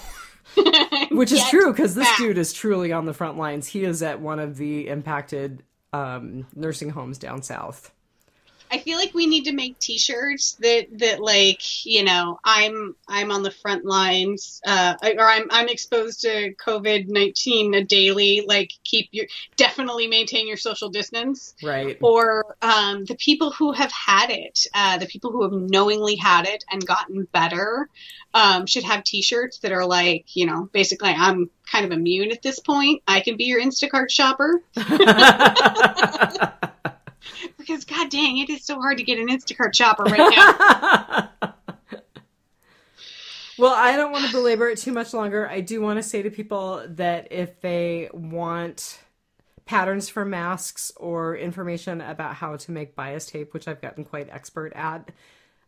Which is true, because this dude is truly on the front lines. He is at one of the impacted nursing homes down south. I feel like we need to make T-shirts that I'm on the front lines, or I'm exposed to COVID-19 daily. Definitely maintain your social distance, right? Or the people who have had it, the people who have knowingly had it and gotten better, should have T-shirts that are basically, I'm kind of immune at this point. I can be your Instacart shopper. Because, god dang, it is so hard to get an Instacart shopper right now. Well, I don't want to belabor it too much longer. I do want to say to people that if they want patterns for masks or information about how to make bias tape, which I've gotten quite expert at,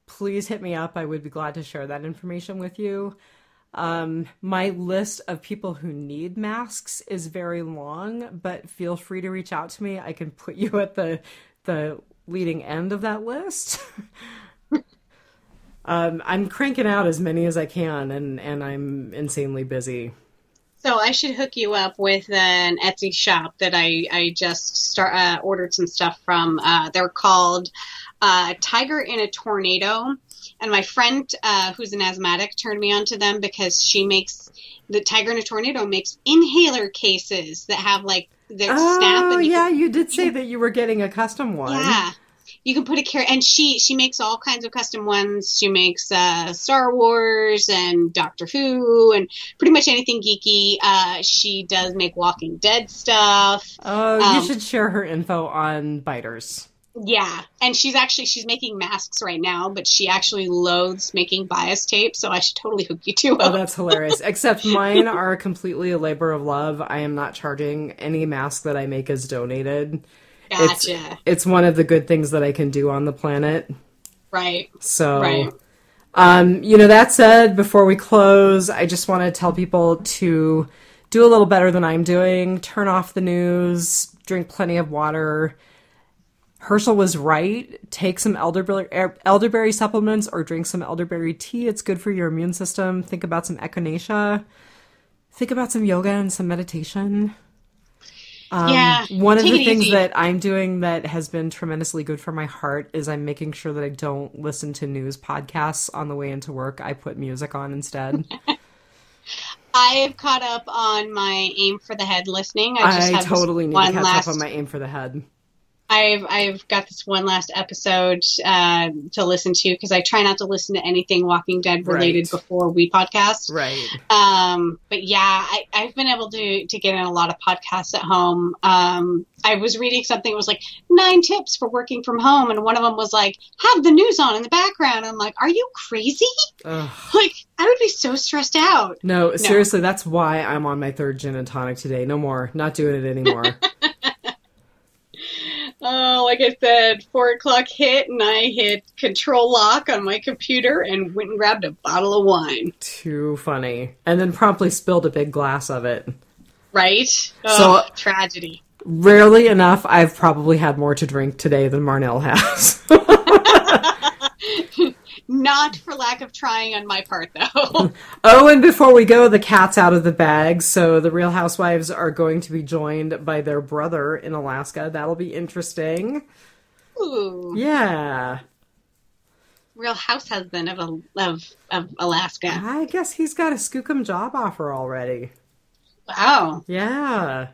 please hit me up. I would be glad to share that information with you. My list of people who need masks is very long, but feel free to reach out to me. I can put you at the leading end of that list. I'm cranking out as many as I can, and I'm insanely busy. So I should hook you up with an Etsy shop that I just ordered some stuff from. They're called Tiger in a Tornado. And my friend, who's an asthmatic, turned me on to them because the Tiger in a Tornado makes inhaler cases that have their snap. And you did say that you were getting a custom one. Yeah. You can put and she makes all kinds of custom ones. She makes Star Wars and Doctor Who and pretty much anything geeky. She does make Walking Dead stuff. Oh, you should share her info on Biters. Yeah, and she's making masks right now, but she actually loathes making bias tape, so I should totally hook you two up. Oh, that's hilarious. Except mine are completely a labor of love. I am not charging. Any mask that I make is donated. Gotcha. It's one of the good things that I can do on the planet. Right. So, right. That said, before we close, I just want to tell people to do a little better than I'm doing. Turn off the news, drink plenty of water. Herschel was right. Take some elderberry supplements or drink some elderberry tea. It's good for your immune system. Think about some echinacea. Think about some yoga and some meditation. One of the things that I'm doing that has been tremendously good for my heart is I'm making sure that I don't listen to news podcasts on the way into work. I put music on instead. I've caught up on my Aim for the Head listening. I totally need to catch up on my Aim for the Head. I've got this one last episode to listen to because I try not to listen to anything Walking Dead related before we podcast. Right. But yeah, I've been able to get in a lot of podcasts at home. I was reading something that was like 9 tips for working from home, and one of them was like, have the news on in the background. I'm like, are you crazy? Ugh. Like, I would be so stressed out. No, seriously, that's why I'm on my 3rd gin and tonic today. No more. Not doing it anymore. Oh, like I said, 4 o'clock hit, and I hit Control Lock on my computer and went and grabbed a bottle of wine. Too funny. And then promptly spilled a big glass of it. Right? Oh, so, tragedy. Rarely enough, I've probably had more to drink today than Marnell has. Not for lack of trying on my part, though. Oh, and before we go, the cat's out of the bag, so the Real Housewives are going to be joined by their brother in Alaska. That'll be interesting. Ooh. Yeah. Real house husband of Alaska. I guess he's got a skookum job offer already. Wow. Yeah.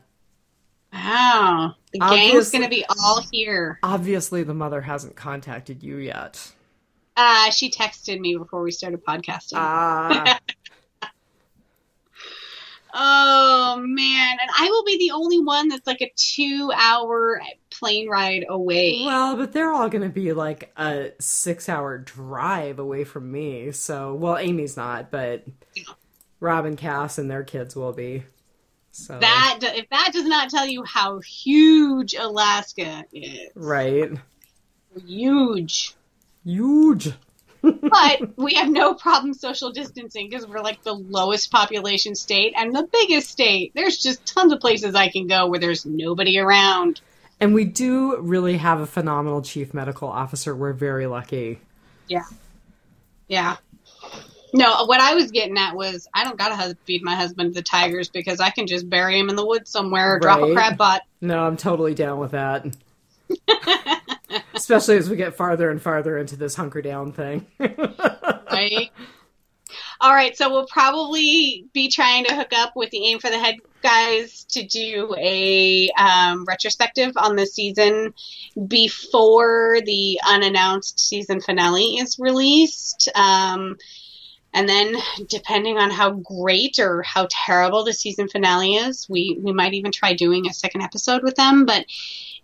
Wow. The gang's going to be all here. Obviously, the mother hasn't contacted you yet. She texted me before we started podcasting. Oh, man. And I will be the only one that's like a 2-hour plane ride away. Well, but they're all going to be like a 6-hour drive away from me. So, well, Amy's not, but Rob and Cass and their kids will be. So if that does not tell you how huge Alaska is. Right. Huge. But we have no problem social distancing because we're like the lowest population state and the biggest state. There's just tons of places I can go where there's nobody around. And we do really have a phenomenal chief medical officer. We're very lucky. Yeah. Yeah. No, what I was getting at was I don't gotta feed my husband the tigers because I can just bury him in the woods somewhere or drop a crab butt. No, I'm totally down with that. Especially as we get farther and farther into this hunker down thing. Right. All right, so we'll probably be trying to hook up with the Aim for the Head guys to do a retrospective on the season before the unannounced season finale is released. And then, depending on how great or how terrible the season finale is, we might even try doing a second episode with them. But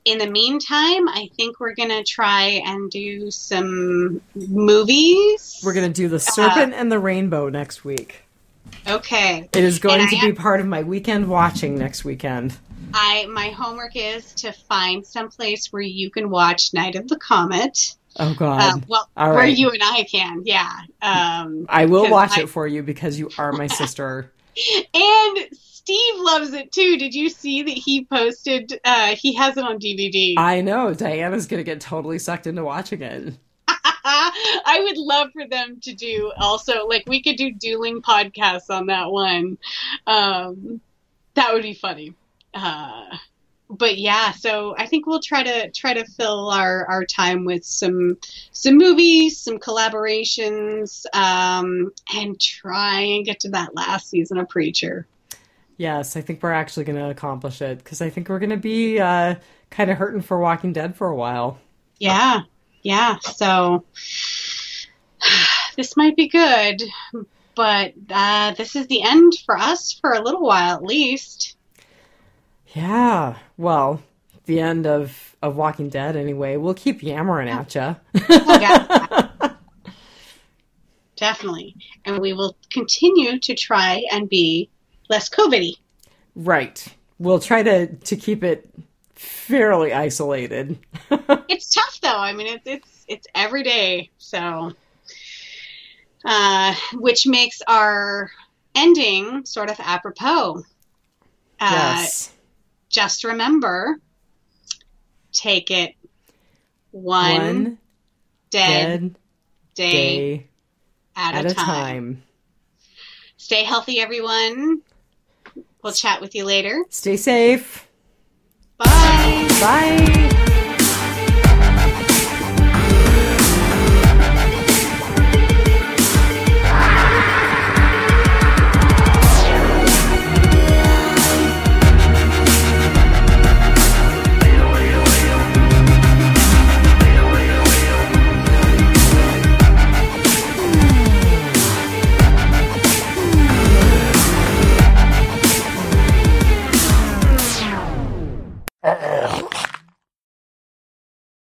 in the meantime, I think we're going to try and do some movies. We're going to do The Serpent and the Rainbow next week. Okay. It is going to be part of my weekend watching next weekend. My homework is to find someplace where you can watch Night of the Comet. Oh, God. Well, where you and I can, yeah. I will watch it for you because you are my sister. And Steve loves it, too. Did you see that he posted, he has it on DVD? I know. Diana's going to get totally sucked into watching it. I would love for them to do also, like, we could do dueling podcasts on that one. That would be funny. But yeah, so I think we'll try to fill our time with some movies, some collaborations, and try and get to that last season of Preacher. Yes, I think we're actually going to accomplish it because I think we're going to be kind of hurting for Walking Dead for a while. Yeah. So this might be good, but this is the end for us for a little while at least. Yeah, well, the end of Walking Dead anyway. We'll keep yammering at you. Definitely. And we will continue to try and be less COVID-y. Right. We'll try to keep it fairly isolated. It's tough though. I mean, it's every day. So, which makes our ending sort of apropos. Yes. Just remember, take it one dead day at a time. Stay healthy, everyone. We'll chat with you later. Stay safe. Bye. Bye.